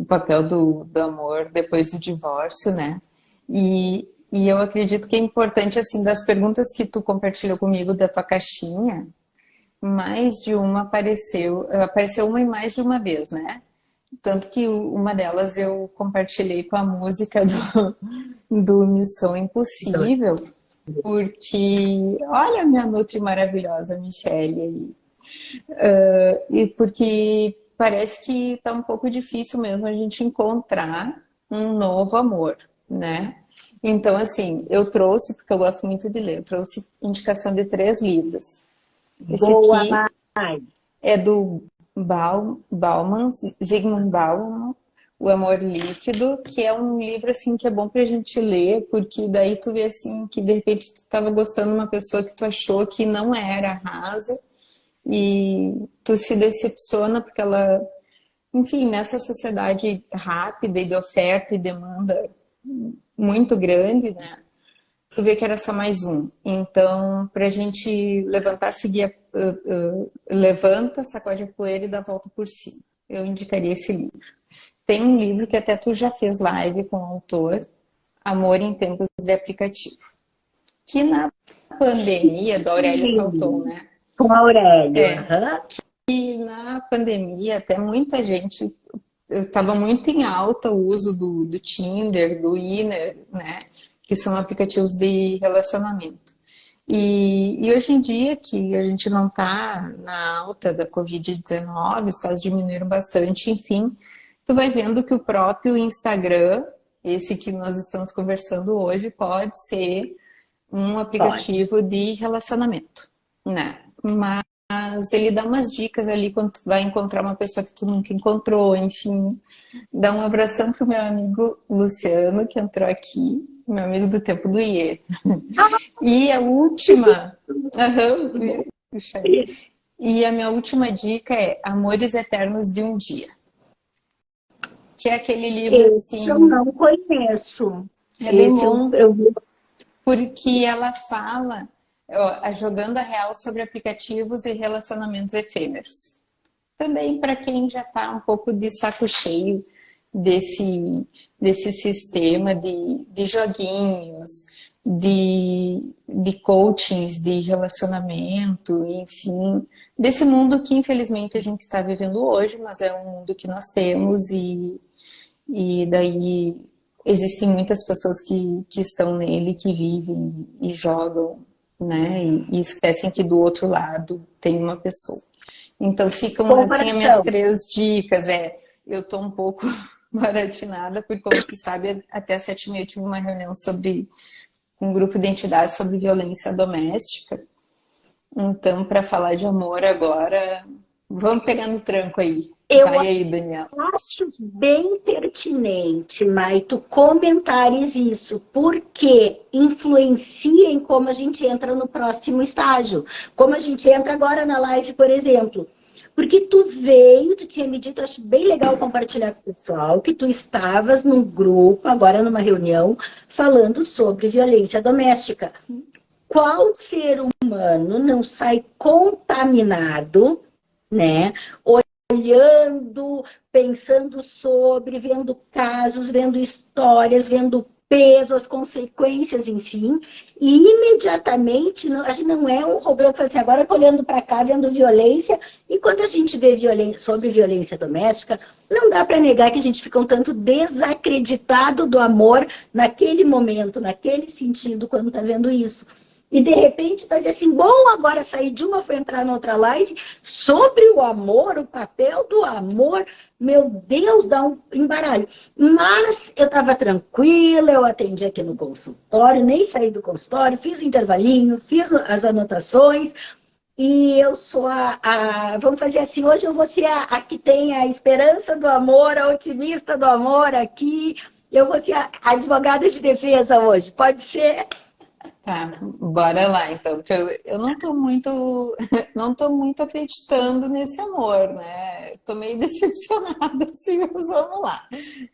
o papel do amor depois do divórcio, né? E eu acredito que é importante, assim, das perguntas que tu compartilhou comigo da tua caixinha, mais de uma apareceu uma e mais de uma vez, né? Tanto que uma delas eu compartilhei com a música do Missão Então, Impossível, porque, olha a minha Nutri maravilhosa, Michelle, aí. E porque parece que tá um pouco difícil mesmo a gente encontrar um novo amor, né? Então, assim, eu trouxe, porque eu gosto muito de ler, eu trouxe indicação de 3 livros. Esse boa, aqui Mai. é do Bauman, Zygmunt Bauman, O Amor Líquido, que é um livro assim que é bom pra gente ler, porque daí tu vê assim que de repente tu tava gostando de uma pessoa que tu achou que não era rasa e tu se decepciona porque ela, enfim, nessa sociedade rápida e de oferta e demanda muito grande, né? Tu vê que era só mais um. Então, para a gente levantar, seguir, levanta, sacode a poeira e dá a volta por cima. Eu indicaria esse livro. Tem um livro que até tu já fez live com o autor, Amor em Tempos de Aplicativo, que na pandemia, do Aurélia Salton, Sim, né? com Aurélio. Aham. E na pandemia, até muita gente estava muito em alta o uso do Tinder, do Inner, né? Que são aplicativos de relacionamento. E hoje em dia, que a gente não está na alta da Covid-19, os casos diminuíram bastante, enfim, tu vai vendo que o próprio Instagram, esse que nós estamos conversando hoje, pode ser um Pode. aplicativo de relacionamento, né? Mas ele dá umas dicas ali quando tu vai encontrar uma pessoa que tu nunca encontrou, enfim. Dá um abração pro meu amigo Luciano, que entrou aqui, meu amigo do tempo do IE. E a última, aham, puxa aí. Isso. E a minha última dica é Amores Eternos de um Dia, que é aquele livro Esse eu assim, não conheço. é bem Esse bom, eu porque ela fala, ó, jogando a real sobre aplicativos e relacionamentos efêmeros. Também para quem já está um pouco de saco cheio desse sistema de joguinhos, de coachings, de relacionamento, enfim, desse mundo que infelizmente a gente está vivendo hoje, mas é um mundo que nós temos e daí existem muitas pessoas que estão nele, que vivem e jogam, né? E esquecem que do outro lado tem uma pessoa. Então ficam assim as minhas comparação. 3 dicas. Eu tô um pouco baratinada, porque como tu sabe, até 7h30 eu tive uma reunião sobre um grupo de entidades sobre violência doméstica. Então, para falar de amor agora, vamos pegar no tranco aí. Eu Vai aí, Daniel. acho bem pertinente, Mai, tu comentares isso, porque influencia em como a gente entra no próximo estágio. Como a gente entra agora na live, por exemplo. Porque tu veio, tu tinha me dito, acho bem legal compartilhar com o pessoal, que tu estavas num grupo, agora numa reunião, falando sobre violência doméstica. Qual ser humano não sai contaminado, né? Olhando, pensando sobre, vendo casos, vendo histórias, vendo peso, as consequências, enfim, e imediatamente a gente não é um robô que assim, agora estou olhando para cá, vendo violência, e quando a gente vê violência, sobre violência doméstica, não dá para negar que a gente fica um tanto desacreditado do amor naquele momento, naquele sentido, quando está vendo isso. E de repente vai ser assim, bom, agora sair de uma, foi entrar na outra live, sobre o amor, o papel do amor, meu Deus, dá um embaralho. Mas eu estava tranquila, eu atendi aqui no consultório, nem saí do consultório, fiz o intervalinho, fiz as anotações, e eu sou vamos fazer assim, hoje eu vou ser a que tem a esperança do amor, a otimista do amor aqui, eu vou ser a advogada de defesa hoje, pode ser? Tá, bora lá então, porque eu não tô muito, não tô muito acreditando nesse amor, né? Tô meio decepcionada, assim, mas vamos lá.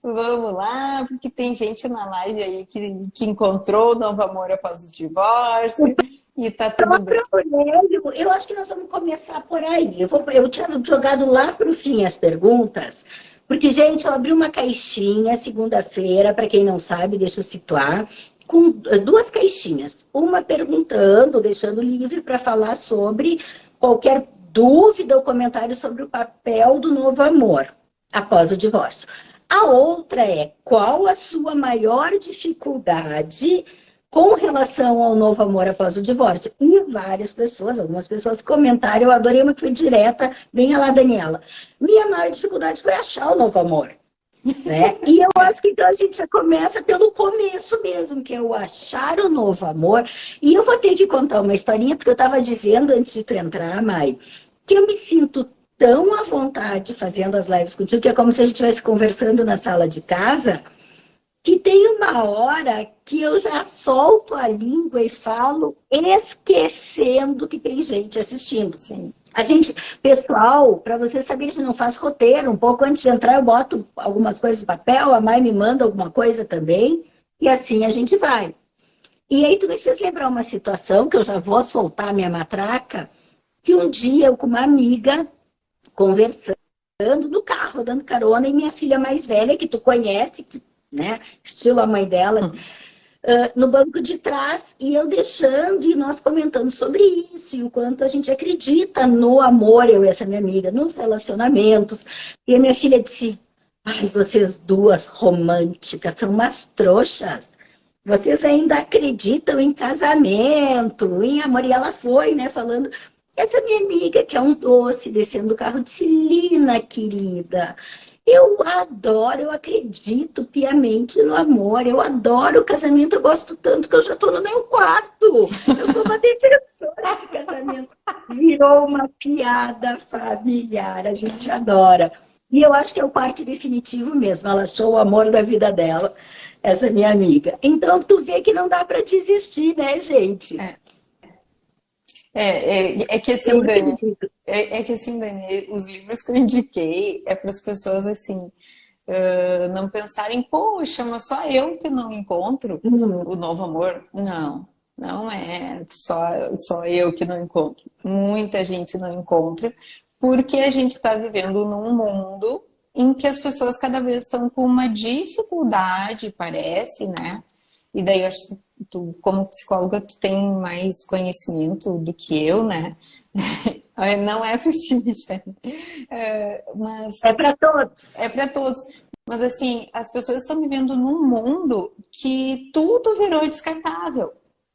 Vamos lá, porque tem gente na live aí que encontrou o novo amor após o divórcio e tá tudo bem. Próprio Aurélio, eu acho que nós vamos começar por aí. Eu tinha jogado lá para o fim as perguntas, Porque, gente, eu abri uma caixinha segunda-feira, para quem não sabe, deixa eu situar, com duas caixinhas. Uma perguntando, deixando livre para falar sobre qualquer dúvida ou comentário sobre o papel do novo amor após o divórcio. A outra é qual a sua maior dificuldade com relação ao novo amor após o divórcio. E várias pessoas, algumas pessoas comentaram, eu adorei uma que foi direta, venha lá, Daniela. Minha maior dificuldade foi achar o novo amor. Né? E eu acho que então a gente já começa pelo começo mesmo, que é o achar o novo amor. E eu vou ter que contar uma historinha, porque eu estava dizendo antes de tu entrar, Mai, que eu me sinto tão à vontade fazendo as lives contigo, que é como se a gente estivesse conversando na sala de casa, que tem uma hora que eu já solto a língua e falo esquecendo que tem gente assistindo. Sim. A gente, pessoal, para vocês saberem, a gente não faz roteiro. Um pouco antes de entrar, eu boto algumas coisas no papel, a Mai me manda alguma coisa também, e assim a gente vai. E aí tu me fez lembrar uma situação, que eu já vou soltar a minha matraca, que um dia eu com uma amiga, conversando no carro, dando carona, e minha filha mais velha, que tu conhece, que, né, estilo a mãe dela, no banco de trás, e eu deixando, e nós comentando sobre isso, e o quanto a gente acredita no amor, eu e essa minha amiga, nos relacionamentos. E a minha filha disse, ai, vocês duas românticas, são umas trouxas. Vocês ainda acreditam em casamento, em amor. E ela foi, né, falando, essa minha amiga, que é um doce, descendo do carro, disse, Lina, querida, eu adoro, eu acredito piamente no amor, eu adoro o casamento, eu gosto tanto que eu já estou no meu quarto. Eu sou uma defensora de casamento. Virou uma piada familiar, a gente adora. E eu acho que é o quarto definitivo mesmo, ela achou o amor da vida dela, essa minha amiga. Então, tu vê que não dá para desistir, né, gente? É que assim, Dani, que assim, Dani, os livros que eu indiquei é para as pessoas assim não pensarem, poxa, mas só eu que não encontro o novo amor. Não, não é só eu que não encontro. Muita gente não encontra, porque a gente está vivendo num mundo em que as pessoas cada vez estão com uma dificuldade, parece, né? E daí eu acho que tu, como psicóloga, tu tem mais conhecimento do que eu, né? Não é para ti, mas é para todos. É para todos. Mas assim, as pessoas estão vivendo num mundo que tudo virou descartável,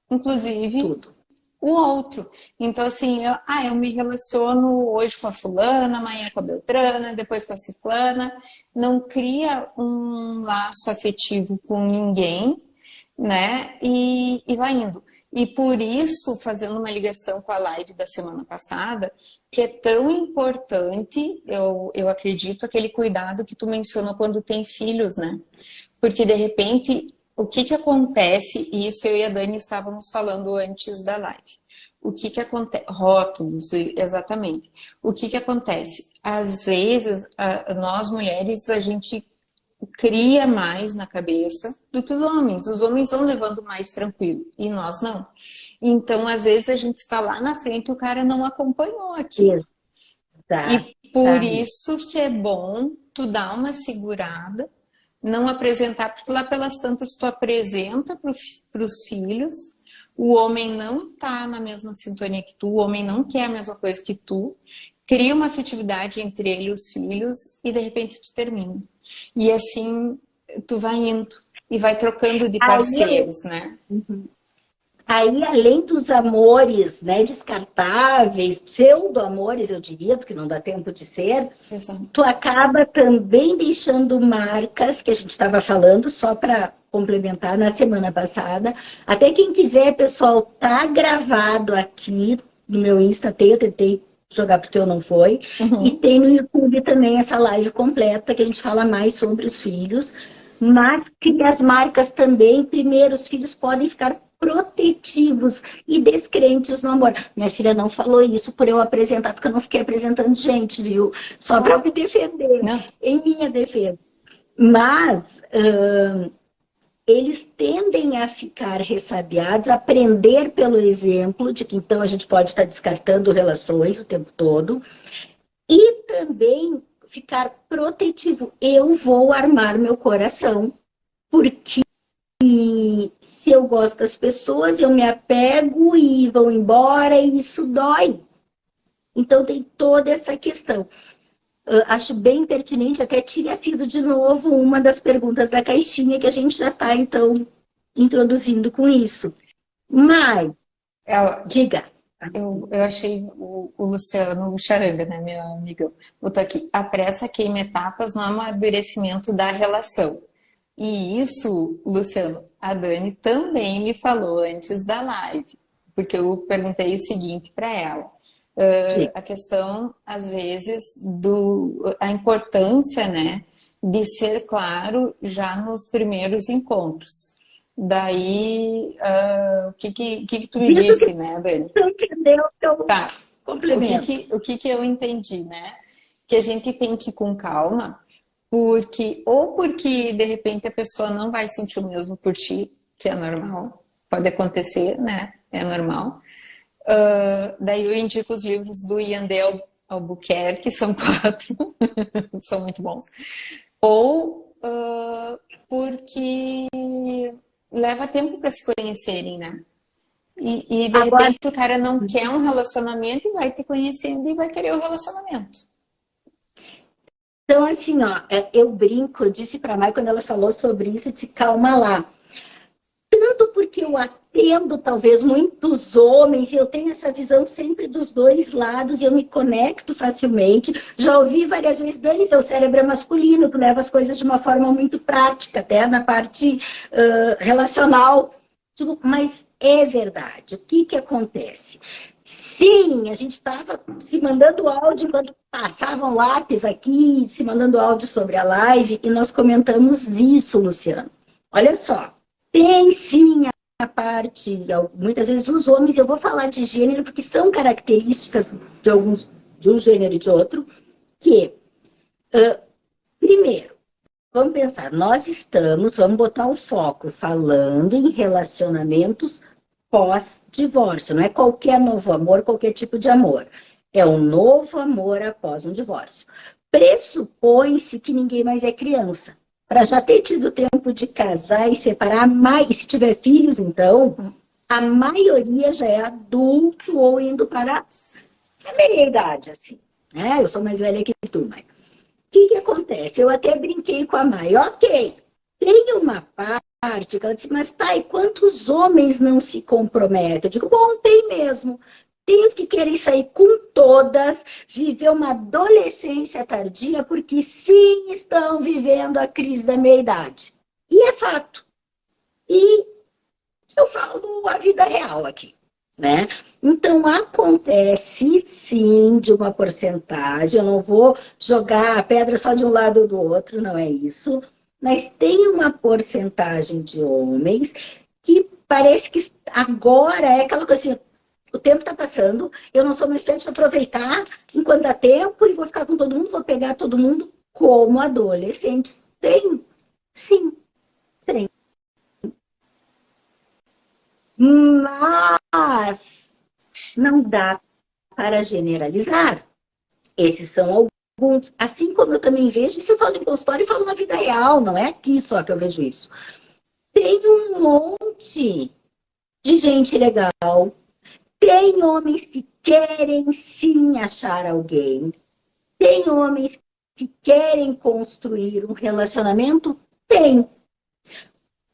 inclusive Tudo. o outro. Então assim, eu me relaciono hoje com a fulana, amanhã com a beltrana, depois com a ciclana, não cria um laço afetivo com ninguém, né? E vai indo. E por isso, fazendo uma ligação com a live da semana passada, que é tão importante, eu acredito, aquele cuidado que tu mencionou quando tem filhos, né? Porque, de repente, o que acontece, e isso eu e a Dani estávamos falando antes da live, o que acontece? Rótulos, exatamente. O que acontece? Às vezes, nós mulheres, a gente cria mais na cabeça do que os homens. Os homens vão levando mais tranquilo e nós não. Então, às vezes, a gente está lá na frente e o cara não acompanhou aqui. E por isso que é bom tu dar uma segurada, não apresentar, porque lá pelas tantas tu apresenta para os filhos, o homem não está na mesma sintonia que tu, o homem não quer a mesma coisa que tu, cria uma afetividade entre ele e os filhos e de repente tu termina. E assim tu vai indo e vai trocando de parceiros, né? Aí, além dos amores, né, descartáveis, pseudo-amores, eu diria, porque não dá tempo de ser, Exato. Tu acaba também deixando marcas, que a gente estava falando, só para complementar na semana passada. Até quem quiser, pessoal, tá gravado aqui no meu Insta, eu tentei jogar pro teu, não foi. E tem no YouTube também essa live completa, que a gente fala mais sobre os filhos. Mas cria as marcas também. Primeiro, os filhos podem ficar protetivos e descrentes no amor. Minha filha não falou isso por eu apresentar, porque eu não fiquei apresentando gente, viu? Só para me defender, em minha defesa. Mas eles tendem a ficar ressabiados, aprender pelo exemplo, de que então a gente pode estar descartando relações o tempo todo, e também ficar protetivo. Eu vou armar meu coração, porque se eu gosto das pessoas, eu me apego e vão embora e isso dói. Então tem toda essa questão. Acho bem pertinente, até tinha sido de novo uma das perguntas da caixinha que a gente já está, então, introduzindo com isso. Mas, diga. Eu achei o Luciano Charanga, né, meu amigo, botou aqui, a pressa queima etapas no amadurecimento da relação. E isso, Luciano, a Dani também me falou antes da live, porque eu perguntei o seguinte para ela. A questão, às vezes, a importância, né, de ser claro já nos primeiros encontros. Daí, o que tu me Isso disse, que né, Dani? você entendeu que eu Tá. complemento. O que eu entendi, né? Que a gente tem que ir com calma, porque de repente a pessoa não vai sentir o mesmo por ti, que é normal, pode acontecer, né? É normal. Daí eu indico os livros do Yandel Albuquerque, que são 4, são muito bons. Ou porque leva tempo para se conhecerem, né? E de Agora, repente o cara não quer um relacionamento e vai te conhecendo e vai querer o relacionamento. então, assim, ó, eu brinco, eu disse para a Mai quando ela falou sobre isso, eu disse, calma lá. Tanto porque eu atendo, talvez, muitos homens, e eu tenho essa visão sempre dos dois lados, e eu me conecto facilmente. Já ouvi várias vezes, Dani, teu cérebro é masculino, tu leva as coisas de uma forma muito prática, até na parte relacional. Digo, mas é verdade. O que que acontece? Sim, a gente estava se mandando áudio enquanto passavam lápis aqui, se mandando áudio sobre a live, e nós comentamos isso, Luciano. Olha só, tem sim a parte, muitas vezes os homens, eu vou falar de gênero, porque são características de um gênero e de outro, que, primeiro, vamos pensar, vamos botar o foco falando em relacionamentos pós-divórcio. Não é qualquer novo amor, qualquer tipo de amor. É um novo amor após um divórcio. Pressupõe-se que ninguém mais é criança. Para já ter tido tempo de casar e separar mais, e se tiver filhos, então, a maioria já é adulto ou indo para a meia idade, assim. Eu sou mais velha que tu, mas o que acontece? Eu até brinquei com a Mai. Ok, tem uma parte que ela disse, mas tá, e quantos homens não se comprometem? Eu digo, bom, tem mesmo. Tem os que querem sair com todas, viver uma adolescência tardia, porque sim, estão vivendo a crise da meia-idade. E é fato. E eu falo a vida real aqui, né? Então, acontece sim de uma porcentagem, eu não vou jogar a pedra só de um lado ou do outro, não é isso, mas tem uma porcentagem de homens que parece que agora é aquela coisa assim, o tempo está passando, eu não sou mais espécie de aproveitar enquanto dá tempo e vou ficar com todo mundo, vou pegar todo mundo como adolescentes. Tem, sim, tem. Mas não dá para generalizar. Esses são alguns. Assim como eu também vejo, isso eu falo em consultório e falo na vida real, não é aqui só que eu vejo isso. Tem um monte de gente legal, tem homens que querem sim achar alguém, tem homens que querem construir um relacionamento, tem.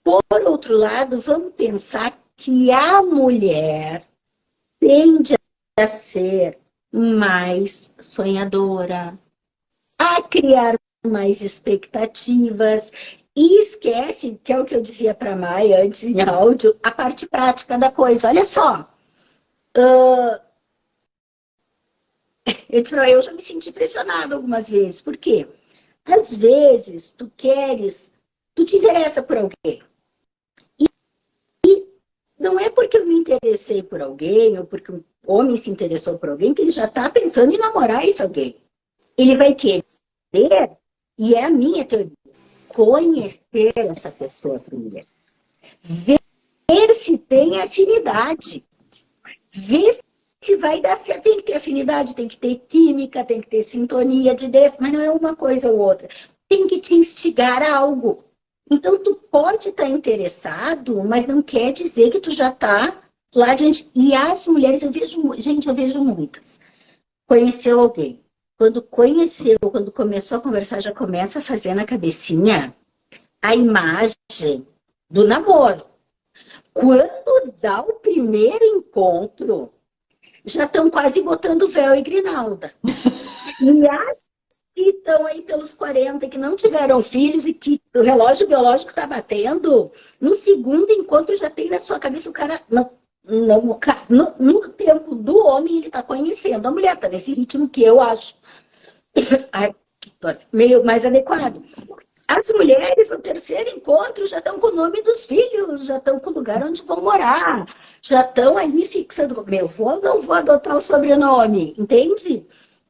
Por outro lado, vamos pensar que a mulher tende a ser mais sonhadora, a criar mais expectativas e esquece, que é o que eu dizia para a Mai antes em áudio, a parte prática da coisa. Olha só, eu já me senti pressionada algumas vezes. Por quê? Às vezes, tu te interessa por alguém. E não é porque eu me interessei por alguém, ou porque um homem se interessou por alguém, que ele já está pensando em namorar esse alguém. Ele vai querer, e é a minha teoria, conhecer essa pessoa primeiro. Ver se tem afinidade. Ver se vai dar certo. Tem que ter afinidade, tem que ter química, tem que ter sintonia de ideias, mas não é uma coisa ou outra. Tem que te instigar a algo. Então, tu pode estar interessado, mas não quer dizer que tu já está lá adiante. E as mulheres, eu vejo muitas. Conheceu alguém. Quando conheceu, quando começou a conversar, já começa a fazer na cabecinha a imagem do namoro. Quando dá o primeiro encontro, já estão quase botando véu e grinalda. E as que estão aí pelos 40, que não tiveram filhos e que o relógio biológico está batendo, no segundo encontro já tem na sua cabeça o cara... No tempo do homem, ele está conhecendo. A mulher está nesse ritmo que eu acho meio mais adequado. As mulheres, no terceiro encontro, já estão com o nome dos filhos, já estão com o lugar onde vão morar, já estão aí fixando, meu, vou ou não vou adotar o sobrenome, entende?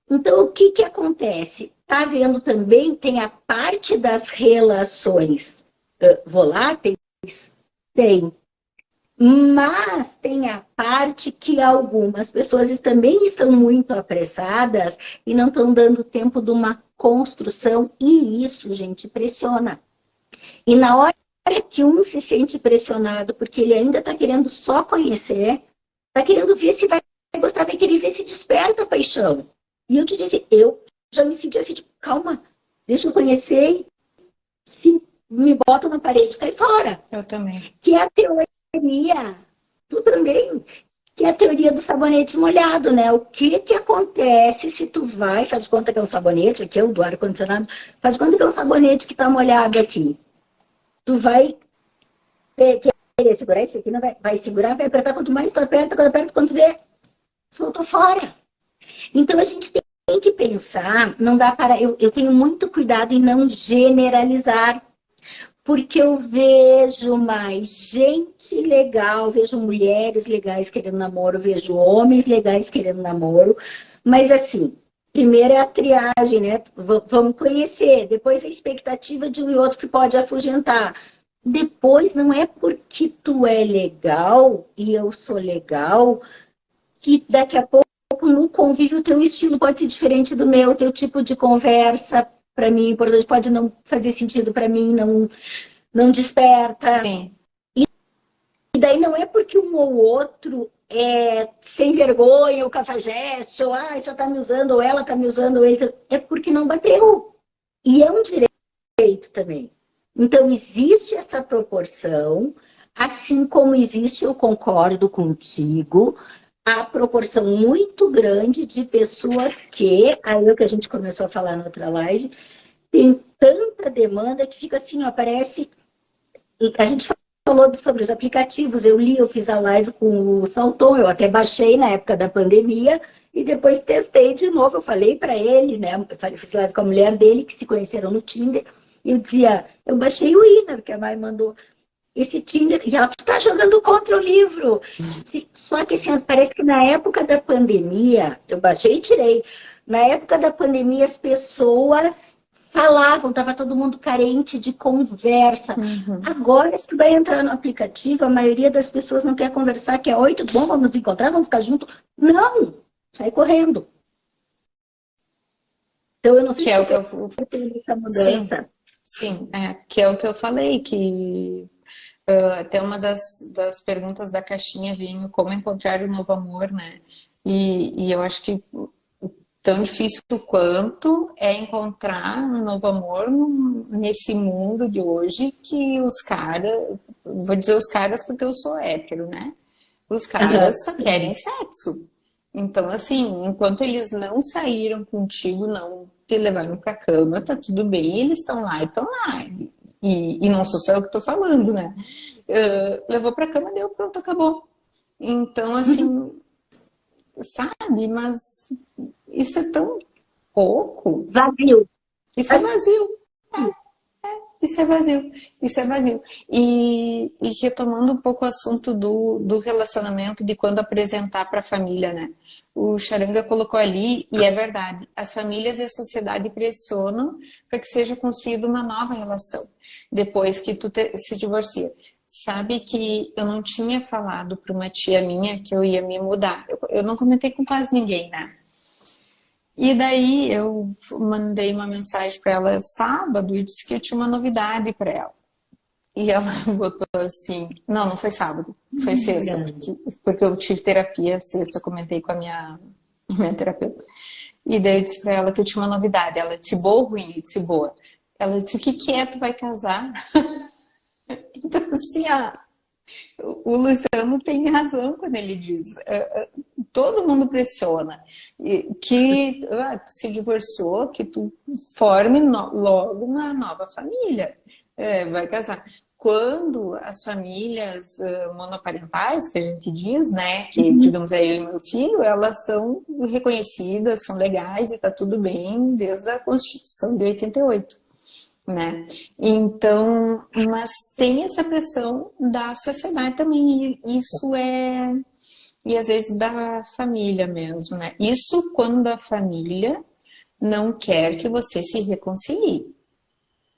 Então, o que acontece? Está vendo também, tem a parte das relações voláteis? Tem. Mas tem a parte que algumas pessoas também estão muito apressadas e não estão dando tempo de uma construção, e isso, gente, pressiona. E na hora que um se sente pressionado, porque ele ainda está querendo só conhecer, está querendo ver se vai gostar, vai querer ver se desperta a paixão. E eu te disse, eu já me senti assim, tipo, calma, deixa eu conhecer, se me botam na parede, cai fora. Eu também. Que é a teoria, tu também, que é a teoria do sabonete molhado, né? O que acontece se tu vai, faz de conta que é um sabonete, aqui é o do ar-condicionado, faz de conta que é um sabonete que tá molhado aqui. Tu vai querer segurar isso aqui, não vai segurar, vai apertar, quanto mais tu aperta, quando vê, soltou fora. Então a gente tem que pensar, não dá para... Eu tenho muito cuidado em não generalizar, porque eu vejo mais gente legal, vejo mulheres legais querendo namoro, vejo homens legais querendo namoro, mas assim, primeiro é a triagem, né? Vamos conhecer, depois a expectativa de um e outro que pode afugentar. Depois não é porque tu é legal e eu sou legal que daqui a pouco no convívio o teu estilo pode ser diferente do meu, teu tipo de conversa, para mim, importante, pode não fazer sentido para mim, não desperta. Sim. E daí não é porque um ou outro é sem vergonha, ou cafajeste, ou só tá me usando, ou ela tá me usando, ou ele... É porque não bateu. E é um direito também. Então, existe essa proporção, assim como existe, eu concordo contigo, a proporção muito grande de pessoas que, aí é o que a gente começou a falar na outra live, tem tanta demanda que fica assim, ó, parece... A gente falou sobre os aplicativos, eu fiz a live com o Salton, eu até baixei na época da pandemia e depois testei de novo, eu falei para ele, né, eu fiz live com a mulher dele, que se conheceram no Tinder, e eu dizia, eu baixei o Inner, que a Mai mandou, esse Tinder, e ela tá jogando contra o livro. Só que assim, parece que na época da pandemia, eu baixei e tirei, na época da pandemia as pessoas falavam, estava todo mundo carente de conversa. Uhum. Agora, se tu vai entrar no aplicativo, a maioria das pessoas não quer conversar, quer oi, tudo bom, vamos nos encontrar, vamos ficar juntos. Não, sai correndo. Então, eu não sei Que se é o tu que eu... tem essa mudança. Sim, que é o que eu falei, que até uma das perguntas da caixinha vinha como encontrar o novo amor, né? E eu acho que tão difícil quanto é encontrar um novo amor nesse mundo de hoje que os caras, vou dizer os caras porque eu sou hétero, né? Os caras só querem sexo. Então, assim, enquanto eles não saíram contigo, não te levaram pra cama, tá tudo bem, eles estão lá e estão lá. E não sou só eu que tô falando, né? Levou pra cama, deu, pronto, acabou. Então, assim, sabe? Mas isso é tão pouco. Vazio. Isso é vazio. Isso é vazio. Isso é vazio. E retomando um pouco o assunto do relacionamento, de quando apresentar para a família, né? O Charanga colocou ali, e é verdade, as famílias e a sociedade pressionam para que seja construída uma nova relação, depois que tu se divorcia. sabe que eu não tinha falado para uma tia minha que eu ia me mudar. Eu não comentei com quase ninguém, né? E daí eu mandei uma mensagem para ela sábado e disse que eu tinha uma novidade para ela. E ela botou assim, não foi sábado, foi sexta, porque eu tive terapia sexta, eu comentei com a minha terapeuta. E daí eu disse pra ela que eu tinha uma novidade. Ela disse, boa ou ruim? Eu disse, boa. Ela disse, o que que é? Tu vai casar? Então, assim, o Luciano tem razão quando ele diz, todo mundo pressiona que tu se divorciou, que tu forme logo uma nova família, vai casar. Quando as famílias monoparentais, que a gente diz, né, que digamos eu e meu filho, elas são reconhecidas, são legais e tá tudo bem desde a Constituição de 88. Né? Então, mas tem essa pressão da sociedade também, e isso e às vezes da família mesmo, né? Isso quando a família não quer que você se reconcilie,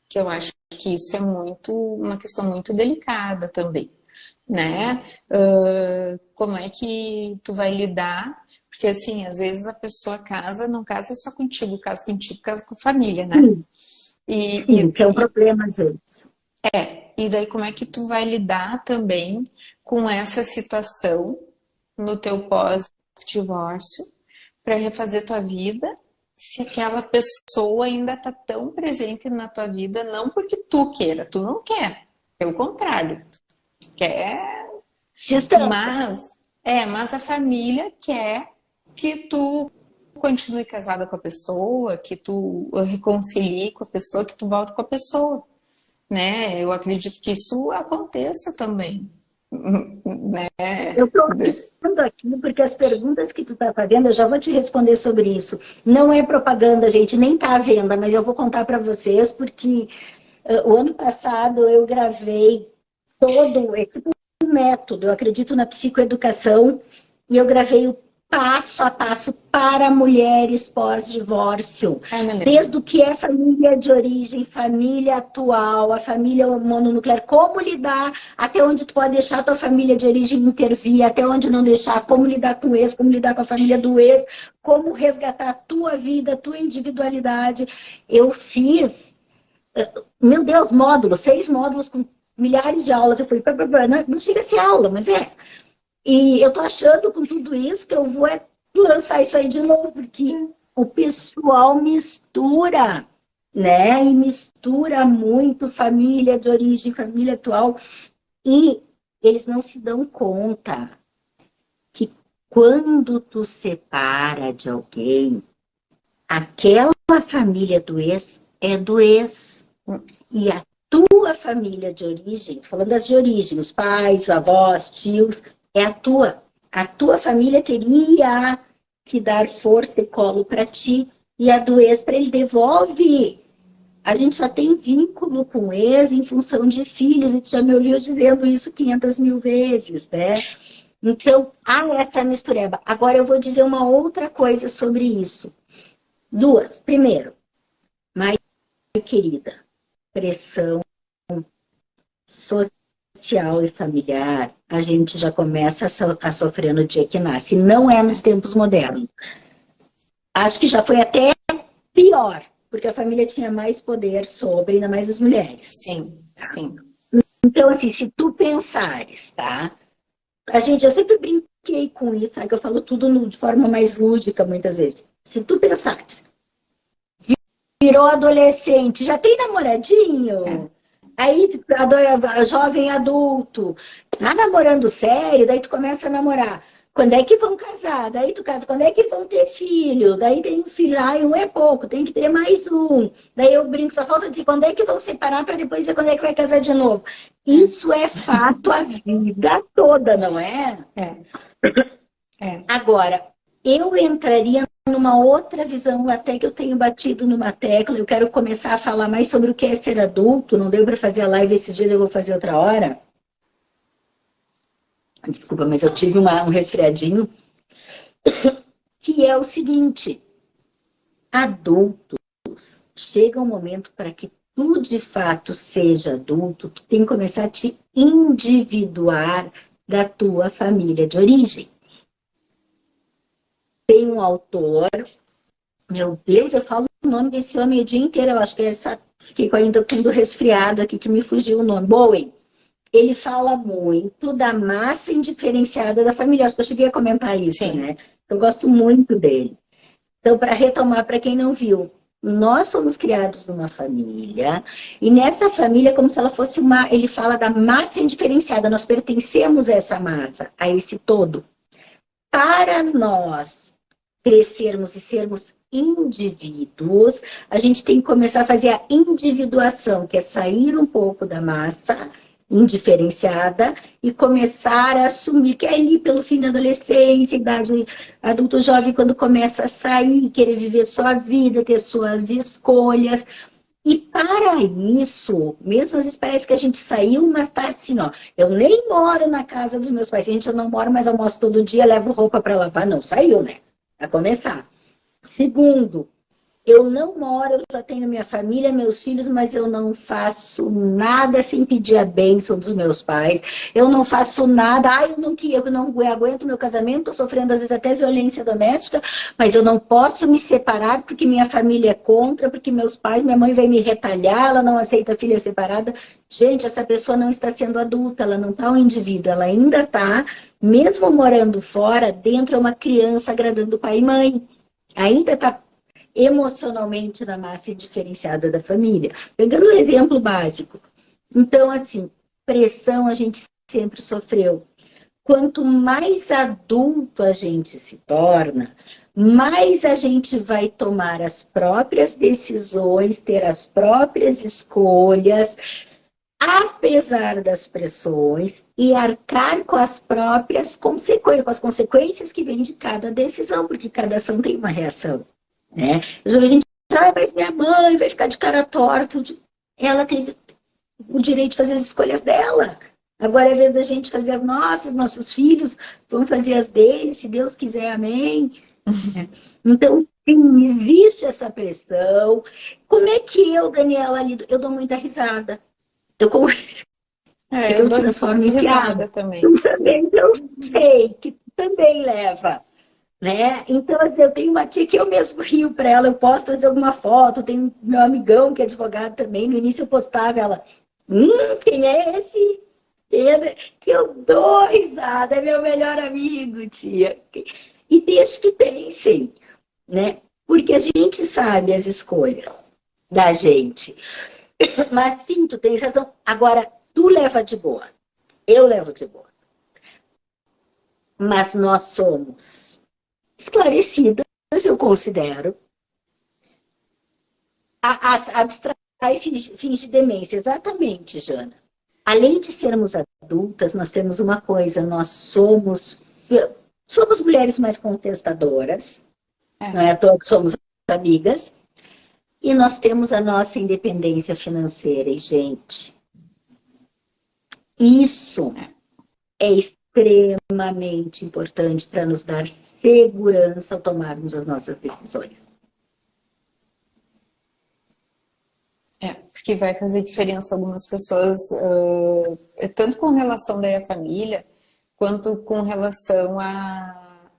que eu acho que isso é uma questão muito delicada também, né? Como é que tu vai lidar? Porque assim, às vezes a pessoa casa, não casa só contigo, casa com a família, né? Sim, que é um problema, às vezes. E daí como é que tu vai lidar também com essa situação no teu pós-divórcio para refazer tua vida, se aquela pessoa ainda tá tão presente na tua vida, não porque tu queira, tu não quer, pelo contrário, tu quer, mas a família quer que tu continue casada com a pessoa, que tu reconcilie com a pessoa, que tu volte com a pessoa, né? Eu acredito que isso aconteça também, né? Eu estou pensando aqui, porque as perguntas que tu está fazendo, eu já vou te responder sobre isso. Não é propaganda, gente, nem está à venda, mas eu vou contar para vocês, porque o ano passado eu gravei todo esse método, eu acredito na psicoeducação, e eu gravei o passo a passo para mulheres pós-divórcio. Desde o que é família de origem, família atual, a família mononuclear, como lidar, até onde tu pode deixar a tua família de origem intervir, até onde não deixar, como lidar com o ex, como lidar com a família do ex, como resgatar a tua vida, a tua individualidade. Eu fiz, meu Deus, 6 módulos com milhares de aulas. Eu fui, não chega a ser aula, mas é. E eu tô achando com tudo isso que eu vou lançar isso aí de novo, porque o pessoal mistura, né? E mistura muito família de origem, família atual, e eles não se dão conta que quando tu separa de alguém, aquela família do ex é do ex. E a tua família de origem, falando das de origem, os pais, avós, tios, é a tua. A tua família teria que dar força e colo para ti, e a do ex para ele devolve. A gente só tem vínculo com o ex em função de filhos, e tu já me ouviu dizendo isso 500 mil vezes, né? Então, há essa mistureba. Agora eu vou dizer uma outra coisa sobre isso. 2. Primeiro, mais querida, pressão social e familiar, a gente já começa a sofrer no dia que nasce. Não é nos tempos modernos. Acho que já foi até pior, porque a família tinha mais poder sobre, ainda mais as mulheres. Sim, sim. Então, assim, se tu pensares, tá? Eu sempre brinquei com isso, sabe? Que eu falo tudo de forma mais lúdica, muitas vezes. Se tu pensares, virou adolescente, já tem namoradinho? Aí, jovem adulto, tá namorando sério, daí tu começa a namorar. Quando é que vão casar? Daí tu casa, quando é que vão ter filho? Daí tem um filho, um é pouco, tem que ter mais um. Daí eu brinco, só falta dizer quando é que vão separar para depois dizer quando é que vai casar de novo. Isso é fato a vida toda, não é? Agora, eu entraria numa outra visão, até que eu tenho batido numa tecla, eu quero começar a falar mais sobre o que é ser adulto, não deu para fazer a live esses dias, eu vou fazer outra hora. Desculpa, mas eu tive um resfriadinho, que é o seguinte, adultos, chega um momento para que tu de fato seja adulto, tu tem que começar a te individuar da tua família de origem. Tem um autor, meu Deus, eu falo o nome desse homem o dia inteiro, eu acho que é essa, fiquei ainda com do resfriado aqui que me fugiu o nome, Bowen. Ele fala muito da massa indiferenciada da família, acho que eu cheguei a comentar isso, Sim. né? Eu gosto muito dele. Então, para retomar, para quem não viu, nós somos criados numa família, e nessa família, como se ela fosse uma. Ele fala da massa indiferenciada, nós pertencemos a essa massa, a esse todo. Para nós crescermos e sermos indivíduos, a gente tem que começar a fazer a individuação, que é sair um pouco da massa indiferenciada e começar a assumir que é ali pelo fim da adolescência, idade adulto jovem, quando começa a sair, querer viver sua vida, ter suas escolhas. E para isso, mesmo às vezes parece que a gente saiu, mas tá assim, ó, eu nem moro na casa dos meus pais, a gente eu não moro, mas almoço todo dia, levo roupa para lavar, não, saiu, né? A começar. Segundo, eu não moro, eu já tenho minha família, meus filhos, mas eu não faço nada sem pedir a bênção dos meus pais. Eu não faço nada, eu não aguento meu casamento, estou sofrendo às vezes até violência doméstica, mas eu não posso me separar porque minha família é contra, porque meus pais, minha mãe vai me retalhar, ela não aceita filha separada. Gente, essa pessoa não está sendo adulta, ela não está um indivíduo, ela ainda está, mesmo morando fora, dentro é uma criança agradando pai e mãe. Ainda está emocionalmente na massa diferenciada da família. Pegando um exemplo básico. Então, assim, pressão a gente sempre sofreu. Quanto mais adulto a gente se torna, mais a gente vai tomar as próprias decisões, ter as próprias escolhas, apesar das pressões, e arcar com as próprias consequências, com as consequências que vêm de cada decisão, porque cada ação tem uma reação. Né? A gente, mas minha mãe vai ficar de cara torta. Ela teve o direito de fazer as escolhas dela. Agora é a vez da gente fazer as nossas, nossos filhos vão fazer as deles, se Deus quiser, amém. Então, sim, existe essa pressão. Como é que eu, Daniela, lido? Eu dou muita risada. Eu Dou transformo em risada piada. também. Eu sei que tu também leva. Né? Então, assim, eu tenho uma tia que eu mesmo rio para ela, eu posto fazer alguma foto, tenho meu amigão que é advogado também, no início eu postava ela, quem é esse? Eu dou risada, é meu melhor amigo, tia. E deixa que pensem, né? Porque a gente sabe as escolhas da gente. Mas sim, tu tens razão. Agora, tu leva de boa, eu levo de boa. Mas nós somos esclarecidas, eu considero. Abstrai e finge demência. Exatamente, Jana. Além de sermos adultas, nós temos uma coisa, nós somos mulheres mais contestadoras, não é à toa que somos amigas, e nós temos a nossa independência financeira. E, gente, isso é extremamente importante para nos dar segurança ao tomarmos as nossas decisões. Porque vai fazer diferença algumas pessoas, tanto com relação daí à família, quanto com relação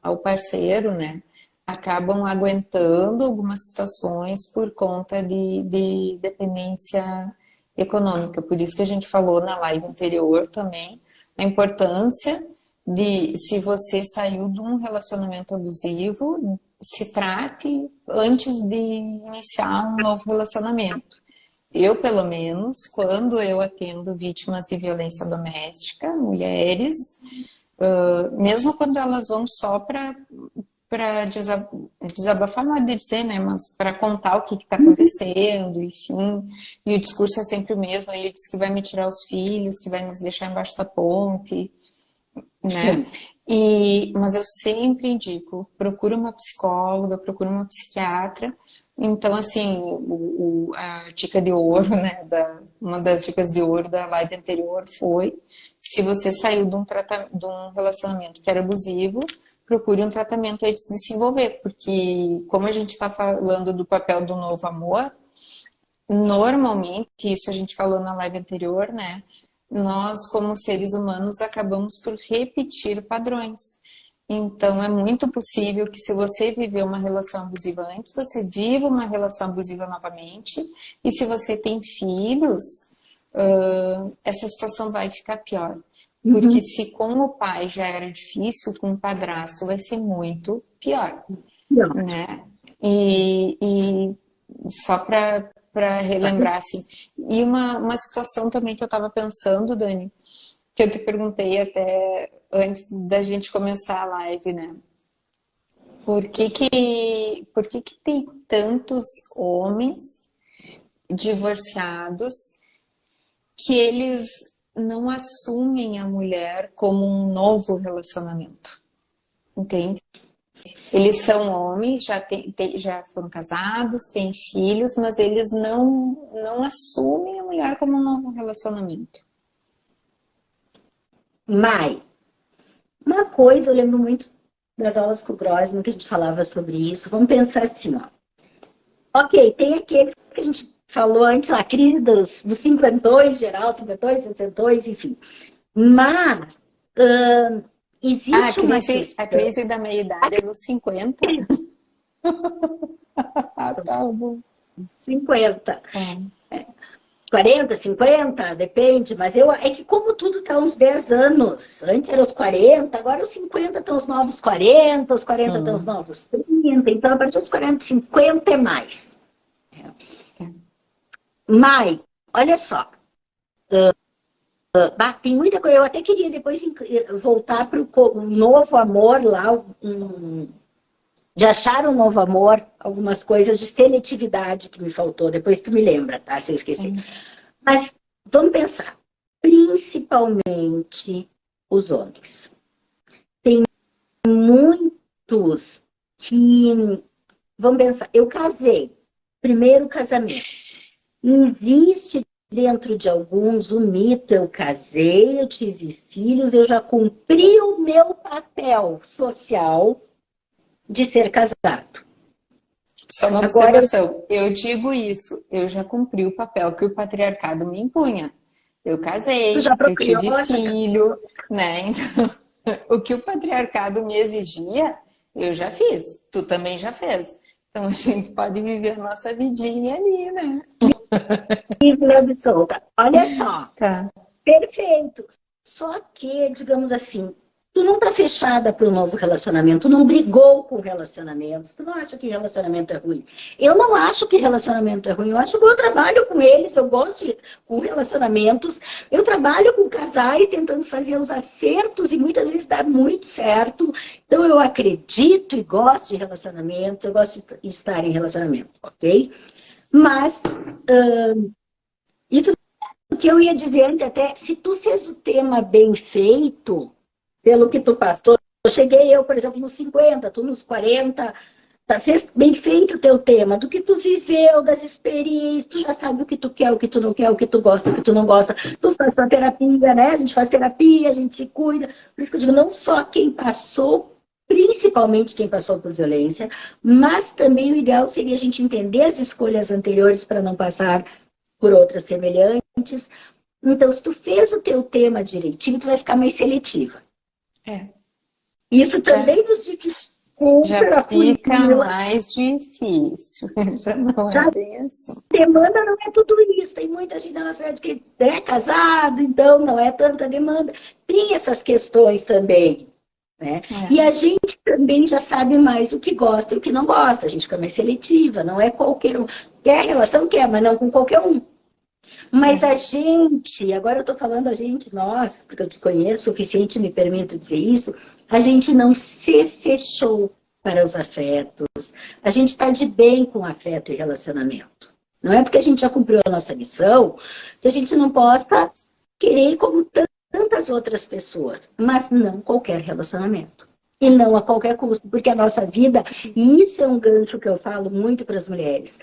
ao parceiro, né? Acabam aguentando algumas situações por conta de dependência econômica. Por isso que a gente falou na live anterior também, a importância de, se você saiu de um relacionamento abusivo, se trate antes de iniciar um novo relacionamento. Eu, pelo menos, quando eu atendo vítimas de violência doméstica, mulheres, mesmo quando elas vão só para desabafar, não é de dizer, né, mas para contar o que está acontecendo, enfim, e o discurso é sempre o mesmo, ele diz que vai me tirar os filhos, que vai nos deixar embaixo da ponte, né? Mas eu sempre indico, procura uma psicóloga, procura uma psiquiatra. Então, assim, a dica de ouro, né, uma das dicas de ouro da live anterior foi, se você saiu de um relacionamento que era abusivo, procure um tratamento antes de se envolver, porque como a gente está falando do papel do novo amor, normalmente, isso a gente falou na live anterior, né? Nós, como seres humanos, acabamos por repetir padrões. Então, é muito possível que se você viveu uma relação abusiva antes, você viva uma relação abusiva novamente. E se você tem filhos, essa situação vai ficar pior. Porque se com o pai já era difícil, com o padrasto vai ser muito pior, Não. né? E só para relembrar, assim. E uma situação também que eu estava pensando, Dani, que eu te perguntei até antes da gente começar a live, né? Por que que tem tantos homens divorciados que eles não assumem a mulher como um novo relacionamento? Entende? Eles são homens, já foram casados, têm filhos, mas eles não assumem a mulher como um novo relacionamento. Mai, uma coisa eu lembro muito das aulas com o Grossman, que a gente falava sobre isso. Vamos pensar assim, ó. Ok, tem aqueles que a gente falou antes, a crise dos cinquentões, geral, cinquentões, sessentões, enfim. Mas existe uma A questão... crise da meia-idade é nos 50? Ah, tá bom. 50. 40, 50, depende, mas é que como tudo está uns 10 anos, antes eram os 40, agora os 50 estão os novos 40, os 40 estão os novos 30, então a partir dos 40, 50 é mais. Mai, olha só, tem muita coisa, eu até queria depois voltar para o novo amor lá, de achar um novo amor, algumas coisas de seletividade que me faltou, depois tu me lembra, tá? Se eu esqueci. Mas vamos pensar, principalmente os homens. Tem muitos que, vamos pensar, eu casei, primeiro casamento. Existe dentro de alguns o mito, eu casei, eu tive filhos, eu já cumpri o meu papel social de ser casado. Só uma observação, eu digo isso, eu já cumpri o papel que o patriarcado me impunha. Eu casei, eu tive filho, né? Então, o que o patriarcado me exigia, eu já fiz, tu também já fez. Então a gente pode viver a nossa vidinha ali, né? Livre solta. Olha só, tá. Perfeito. Só que, digamos assim, tu não tá fechada para um novo relacionamento, tu não brigou com relacionamentos, tu não acha que relacionamento é ruim. Eu não acho que relacionamento é ruim, eu acho que eu trabalho com eles, eu gosto com relacionamentos, eu trabalho com casais tentando fazer os acertos e muitas vezes dá muito certo. Então eu acredito e gosto de relacionamentos, eu gosto de estar em relacionamento, ok? Mas isso que eu ia dizer antes, até se tu fez o tema bem feito, pelo que tu passou, eu, por exemplo, nos 50, tu nos 40, fez bem feito o teu tema, do que tu viveu, das experiências, tu já sabe o que tu quer, o que tu não quer, o que tu gosta, o que tu não gosta, tu faz tua terapia, né? A gente faz terapia, a gente se cuida. Por isso que eu digo, não só quem passou, principalmente quem passou por violência, mas também o ideal seria a gente entender as escolhas anteriores para não passar por outras semelhantes. Então, se tu fez o teu tema direitinho, tu vai ficar mais seletiva. Isso também nos dificulta. Já fica mais difícil. Já não é bem assim. Demanda não é tudo isso. Tem muita gente na cidade que é casado, então não é tanta demanda. Tem essas questões também. Né? E a gente também já sabe mais o que gosta e o que não gosta. A gente fica mais seletiva, não é qualquer um. Quer relação, quer, mas não com qualquer um. Mas a gente, agora eu estou falando a gente, nós, porque eu te conheço o suficiente, me permito dizer isso, a gente não se fechou para os afetos. A gente está de bem com afeto e relacionamento. Não é porque a gente já cumpriu a nossa missão que a gente não possa querer como tantas outras pessoas, mas não qualquer relacionamento. E não a qualquer custo, porque a nossa vida, e isso é um gancho que eu falo muito para as mulheres,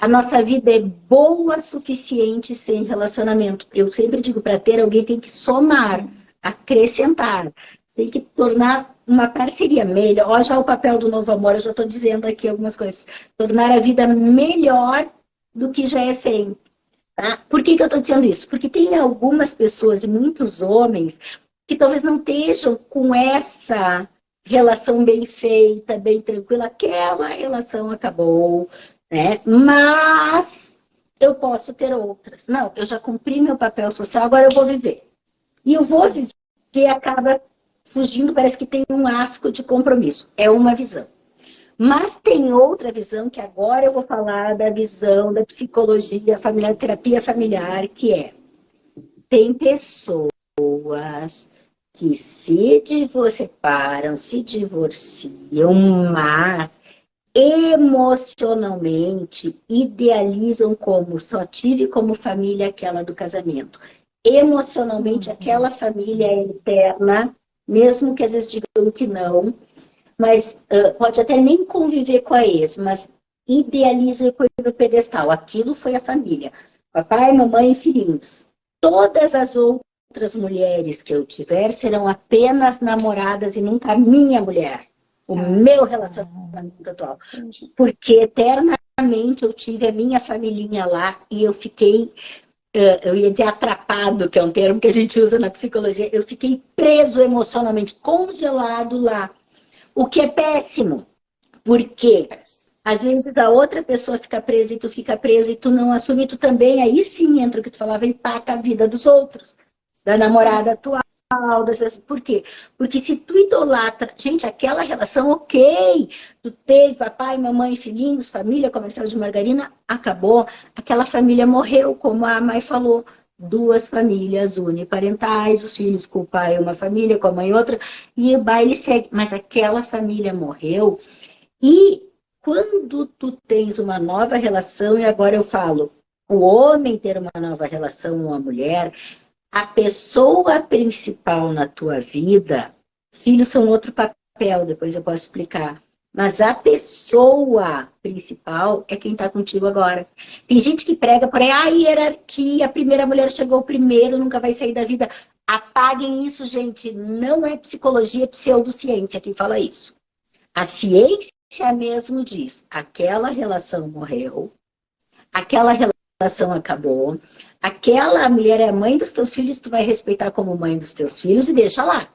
a nossa vida é boa o suficiente sem relacionamento. Eu sempre digo, para ter alguém tem que somar, acrescentar, tem que tornar uma parceria melhor. Olha já o papel do novo amor, eu já estou dizendo aqui algumas coisas. Tornar a vida melhor do que já é sempre. Tá? Por que eu estou dizendo isso? Porque tem algumas pessoas e muitos homens que talvez não estejam com essa relação bem feita, bem tranquila. Aquela relação acabou, né? Mas eu posso ter outras. Não, eu já cumpri meu papel social, agora eu vou viver. E eu vou viver acaba fugindo, parece que tem um asco de compromisso. É uma visão. Mas tem outra visão, que agora eu vou falar da visão da psicologia familiar, terapia familiar, que é: tem pessoas que se separam, se divorciam, mas emocionalmente idealizam como só tive como família aquela do casamento. Emocionalmente, aquela família é eterna, mesmo que às vezes digam que não, mas pode até nem conviver com a ex, mas idealiza e põe no pedestal. Aquilo foi a família. Papai, mamãe e filhinhos. Todas as outras mulheres que eu tiver serão apenas namoradas e nunca minha mulher. O meu relacionamento atual. Porque eternamente eu tive a minha familhinha lá e eu fiquei, eu ia dizer atrapado, que é um termo que a gente usa na psicologia, eu fiquei preso emocionalmente, congelado lá. O que é péssimo, porque às vezes a outra pessoa fica presa e tu fica presa e tu não assume, tu também, aí sim entra o que tu falava, empaca a vida dos outros, da namorada atual, das pessoas. Por quê? Porque se tu idolatra, gente, aquela relação, ok, tu teve papai, mamãe, filhinhos, família, comercial de margarina, acabou, aquela família morreu, como a Mai falou. Duas famílias uniparentais, os filhos com o pai uma família, com a mãe outra, e o baile segue. Mas aquela família morreu. E quando tu tens uma nova relação, e agora eu falo, o homem ter uma nova relação com a mulher, a pessoa principal na tua vida, filhos são outro papel, depois eu posso explicar. Mas a pessoa principal é quem está contigo agora. Tem gente que prega por aí, a hierarquia, a primeira mulher chegou primeiro, nunca vai sair da vida. Apaguem isso, gente. Não é psicologia, é pseudociência quem fala isso. A ciência mesmo diz, aquela relação morreu, aquela relação acabou, aquela mulher é a mãe dos teus filhos, tu vai respeitar como mãe dos teus filhos e deixa lá.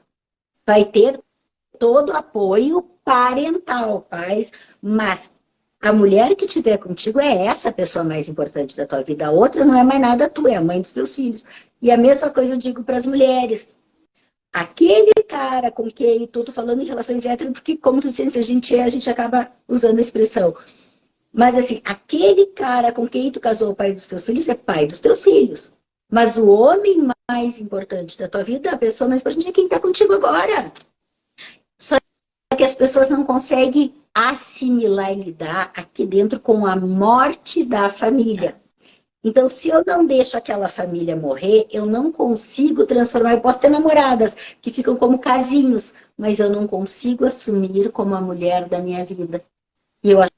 Vai ter todo o apoio parental, pais, mas a mulher que estiver contigo é essa pessoa mais importante da tua vida. A outra não é mais nada tua, é a mãe dos teus filhos. E a mesma coisa eu digo para as mulheres. Aquele cara com quem tu tô falando em relações hétero, porque como tu disse, a gente acaba usando a expressão. Mas assim, aquele cara com quem tu casou o pai dos teus filhos é pai dos teus filhos. Mas o homem mais importante da tua vida, a pessoa mais importante é quem está contigo agora. Só que as pessoas não conseguem assimilar e lidar aqui dentro com a morte da família. Então, se eu não deixo aquela família morrer, eu não consigo transformar. Eu posso ter namoradas que ficam como casinhos, mas eu não consigo assumir como a mulher da minha vida. E eu acho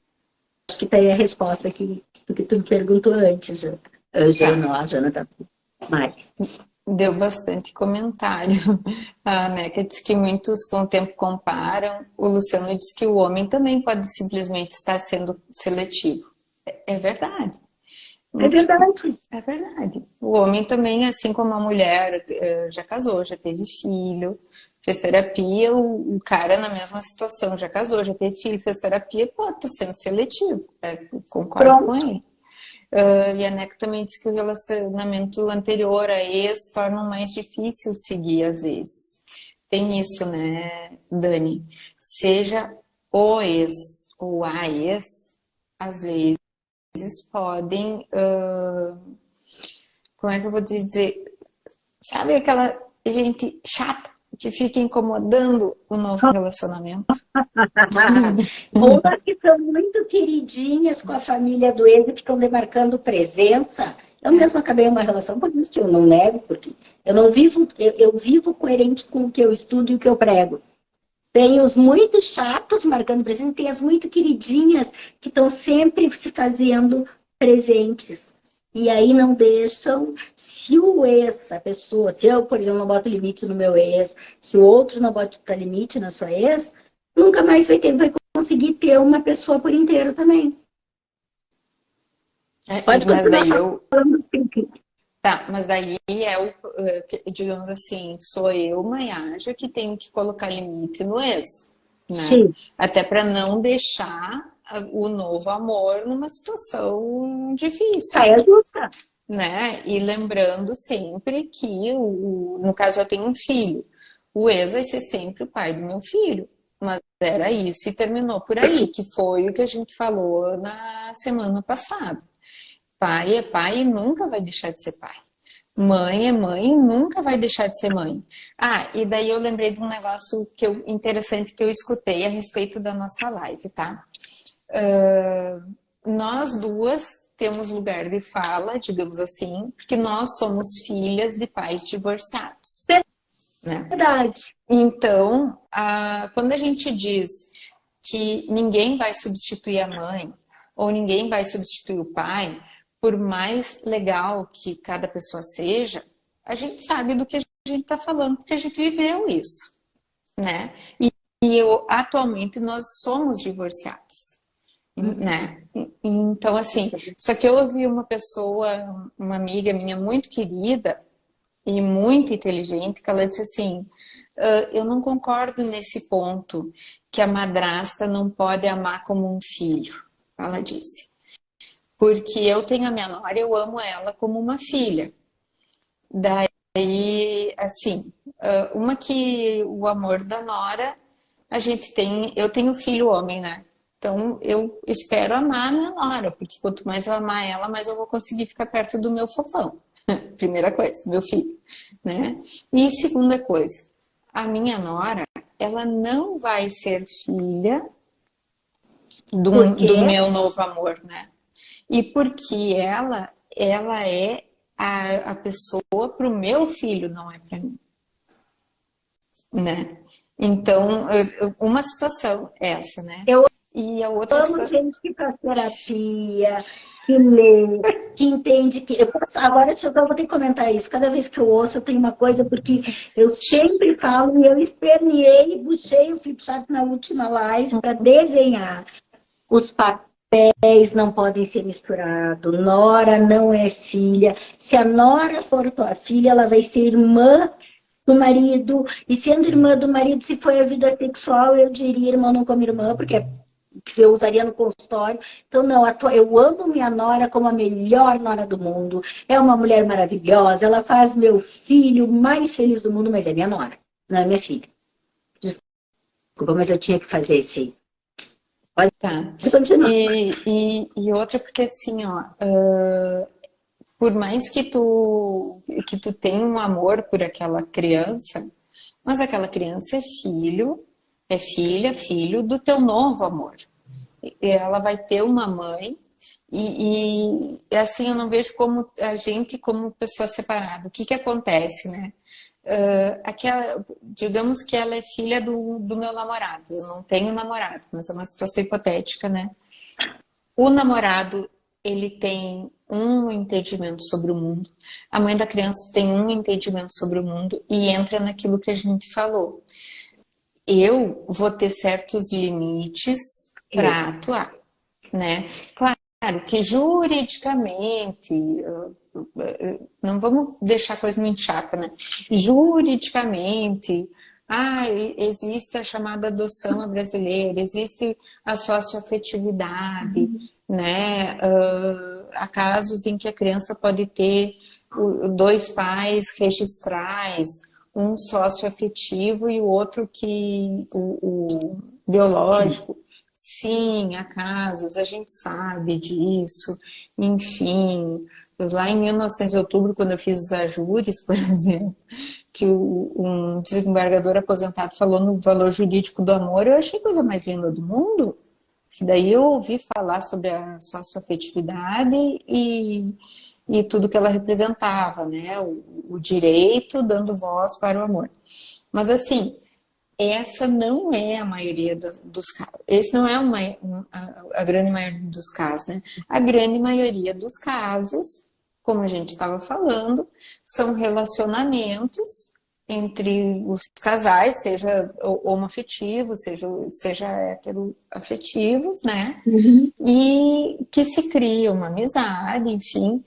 que está aí a resposta do que tu me perguntou antes, Jana, tá. Mari. Deu bastante comentário. A Neca disse que muitos com o tempo comparam. O Luciano disse que o homem também pode simplesmente estar sendo seletivo. É verdade. É verdade. É verdade. O homem também, assim como a mulher, já casou, já teve filho, fez terapia, o cara na mesma situação, já casou, já teve filho, fez terapia, pô, tá sendo seletivo. Concordo com ele. E a Neca também disse que o relacionamento anterior a ex torna mais difícil seguir às vezes. Tem isso, né, Dani? Seja o ex ou a ex, às vezes podem, como é que eu vou te dizer? Sabe aquela gente chata que fica incomodando o novo relacionamento? Ou as que são muito queridinhas com a família do ex e ficam demarcando presença. Eu mesma acabei uma relação por isso, eu não nego, porque eu não vivo, eu vivo coerente com o que eu estudo e o que eu prego. Tem os muito chatos marcando presença, tem as muito queridinhas que estão sempre se fazendo presentes. E aí não deixam, se o ex, a pessoa, se eu, por exemplo, não boto limite no meu ex, se o outro não bota limite na sua ex, nunca mais vai conseguir ter uma pessoa por inteiro também. Pode Mas continuar daí eu, falando sim. tá, mas daí digamos assim, sou eu, Maiaja, que tenho que colocar limite no ex, né? Sim, Até para não deixar o novo amor numa situação difícil, saia justa. né? E lembrando sempre que, no caso, eu tenho um filho. O ex vai ser sempre o pai do meu filho. Mas era isso e terminou por aí, que foi o que a gente falou na semana passada. Pai é pai e nunca vai deixar de ser pai. Mãe é mãe e nunca vai deixar de ser mãe. Ah, e daí eu lembrei de um negócio interessante que eu escutei a respeito da nossa live, tá? Nós duas temos lugar de fala, digamos assim, porque nós somos filhas de pais divorciados, né? Verdade. Então, quando a gente diz que ninguém vai substituir a mãe ou ninguém vai substituir o pai, por mais legal que cada pessoa seja, a gente sabe do que a gente está falando, porque a gente viveu isso, né? Atualmente nós somos divorciadas, né? Então, assim, só que eu ouvi uma pessoa, uma amiga minha muito querida e muito inteligente, que ela disse assim: eu não concordo nesse ponto que a madrasta não pode amar como um filho, ela disse. Porque eu tenho a minha nora, eu amo ela como uma filha. Daí, assim, uma que o amor da nora, a gente tem, eu tenho filho homem, né? Então eu espero amar a minha nora, porque quanto mais eu amar ela, mais eu vou conseguir ficar perto do meu fofão. Primeira coisa, meu filho, né? E segunda coisa, a minha nora, ela não vai ser filha Por do quê? meu novo amor, né? E porque ela é a pessoa para o meu filho, não é para mim, né? Então, uma situação é essa, né? Eu E a outra amo situação. gente que faz terapia, que lê, que entende que. Agora eu vou ter que comentar isso. Cada vez que eu ouço, eu tenho uma coisa, porque eu sempre falo e eu esperneei, puxei o flipchart na última live para desenhar. Os papéis não podem ser misturados. Nora não é filha. Se a nora for tua filha, ela vai ser irmã do marido. E sendo irmã do marido, se foi a vida sexual, eu diria irmão não como irmã, porque que eu usaria no consultório. Então, não, eu amo minha nora como a melhor nora do mundo. É uma mulher maravilhosa, ela faz meu filho mais feliz do mundo, mas é minha nora, não é minha filha. Desculpa, mas eu tinha que fazer esse. Pode Tá. continuar. E outra, porque assim, ó, por mais que tu tenha um amor por aquela criança, mas aquela criança é filho, é filha, filho do teu novo amor. Ela vai ter uma mãe assim eu não vejo como a gente como pessoa separada. O que acontece, né? Digamos que ela é filha do meu namorado. Eu não tenho namorado, mas é uma situação hipotética, né? O namorado, ele tem um entendimento sobre o mundo, a mãe da criança tem um entendimento sobre o mundo e entra naquilo que a gente falou. Eu vou ter certos limites para atuar, né? Claro que juridicamente, não vamos deixar a coisa muito chata, né? Juridicamente, existe a chamada adoção brasileira, existe a socioafetividade, né? Há casos em que a criança pode ter dois pais registrais, um socioafetivo e o outro o biológico. Sim, há casos, a gente sabe disso, enfim. Lá em 1900 de outubro, quando eu fiz os ajures, por exemplo, que um desembargador aposentado falou no valor jurídico do amor, eu achei a coisa mais linda do mundo, que daí eu ouvi falar sobre a socioafetividade e tudo que ela representava, né? O direito dando voz para o amor. Mas assim, essa não é a maioria dos casos. Esse não é a grande maioria dos casos, né? A grande maioria dos casos, como a gente estava falando, são relacionamentos entre os casais, seja homoafetivos, seja heteroafetivos, né? Uhum. E que se cria uma amizade, enfim,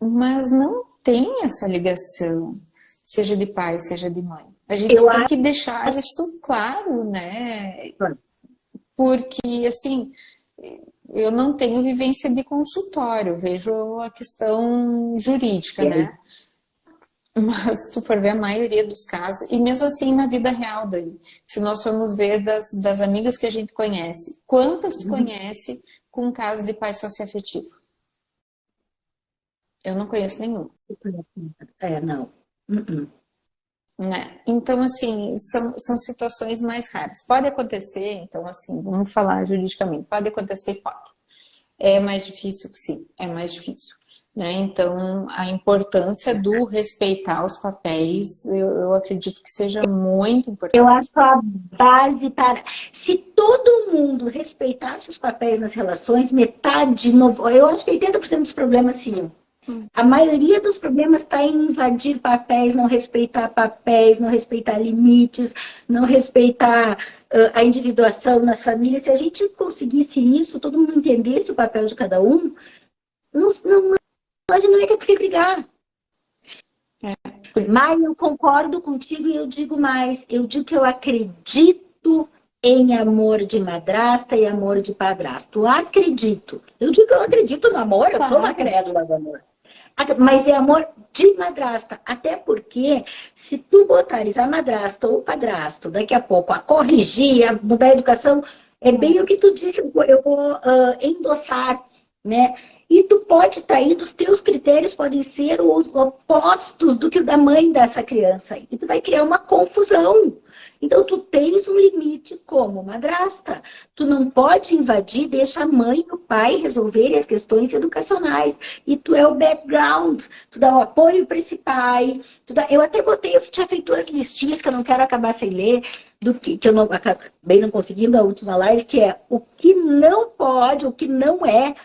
mas não tem essa ligação, seja de pai, seja de mãe. A gente Eu tem que deixar acho. isso claro, né? Porque, assim, eu não tenho vivência de consultório, vejo a questão jurídica, né? Mas se tu for ver a maioria dos casos, e mesmo assim na vida real, Dani, se nós formos ver das amigas que a gente conhece, quantas tu conhece com caso de pai socioafetivo? Eu não conheço nenhum. É, não. Uh-uh. Né? Então, assim, são situações mais raras. Pode acontecer, então, assim, vamos falar juridicamente, pode acontecer, pode. É mais difícil, sim, é mais difícil. Né? Então, a importância do respeitar os papéis, eu acredito que seja muito Eu acho importante. a base para. Se todo mundo respeitasse os papéis nas relações, metade, eu acho que 80% dos problemas sim. A maioria dos problemas está em invadir papéis, não respeitar limites, não respeitar a individuação nas famílias. Se a gente conseguisse isso, todo mundo entendesse o papel de cada um, não ia ter por que brigar. Mas eu concordo contigo e eu digo mais. Eu digo que eu acredito em amor de madrasta e amor de padrasto. Acredito. Eu digo que eu acredito no amor, eu sou uma Claro. crédula do amor. Mas é amor de madrasta. Até porque, se tu botares a madrasta ou o padrasto daqui a pouco a corrigir, a mudar a educação, é bem o que tu disse, eu vou endossar, né? E tu pode estar aí, os teus critérios podem ser os opostos do que o da mãe dessa criança. E tu vai criar uma confusão. Então, tu tens um limite como madrasta. Tu não pode invadir, deixa a mãe e o pai resolverem as questões educacionais. E tu é o background, tu dá o apoio para esse pai. Eu até botei, eu tinha feito as listinhas que eu não quero acabar sem ler, do que eu não acabei não conseguindo na última live, que é o que não pode, o que não é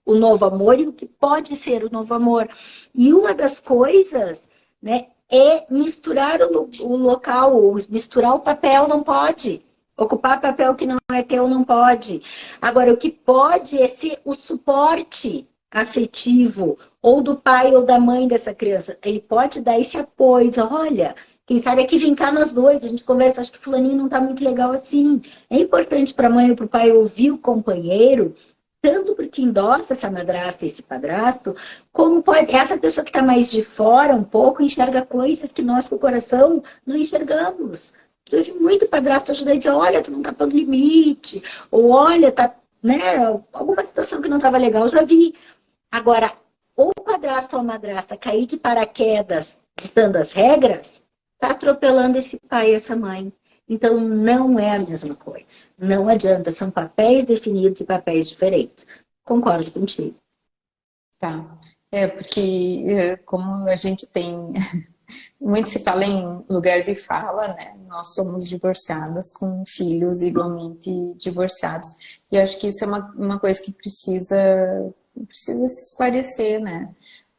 o novo amor e o que pode ser o novo amor. E uma das coisas, né, é misturar o local, ou misturar o papel não pode. Ocupar papel que não é teu não pode. Agora, o que pode é ser o suporte afetivo, ou do pai ou da mãe dessa criança. Ele pode dar esse apoio, dizer, olha, quem sabe aqui vem cá nós dois, a gente conversa, acho que fulaninho não está muito legal assim. É importante para a mãe ou para o pai ouvir o companheiro, tanto porque endossa essa madrasta e esse padrasto, como pode essa pessoa que está mais de fora um pouco enxerga coisas que nós com o coração não enxergamos. Eu vejo muito padrasto ajudar a dizer, olha, tu não tá pondo limite, ou olha, tá, né, alguma situação que não estava legal, eu já vi. Agora, ou o padrasto ou a madrasta cair de paraquedas ditando as regras, tá atropelando esse pai e essa mãe. Então, não é a mesma coisa. Não adianta, são papéis definidos e papéis diferentes. Concordo contigo. Tá. É, porque como a gente tem. Muito se fala em lugar de fala, né? Nós somos divorciadas com filhos igualmente divorciados. E eu acho que isso é uma coisa que precisa se esclarecer, né?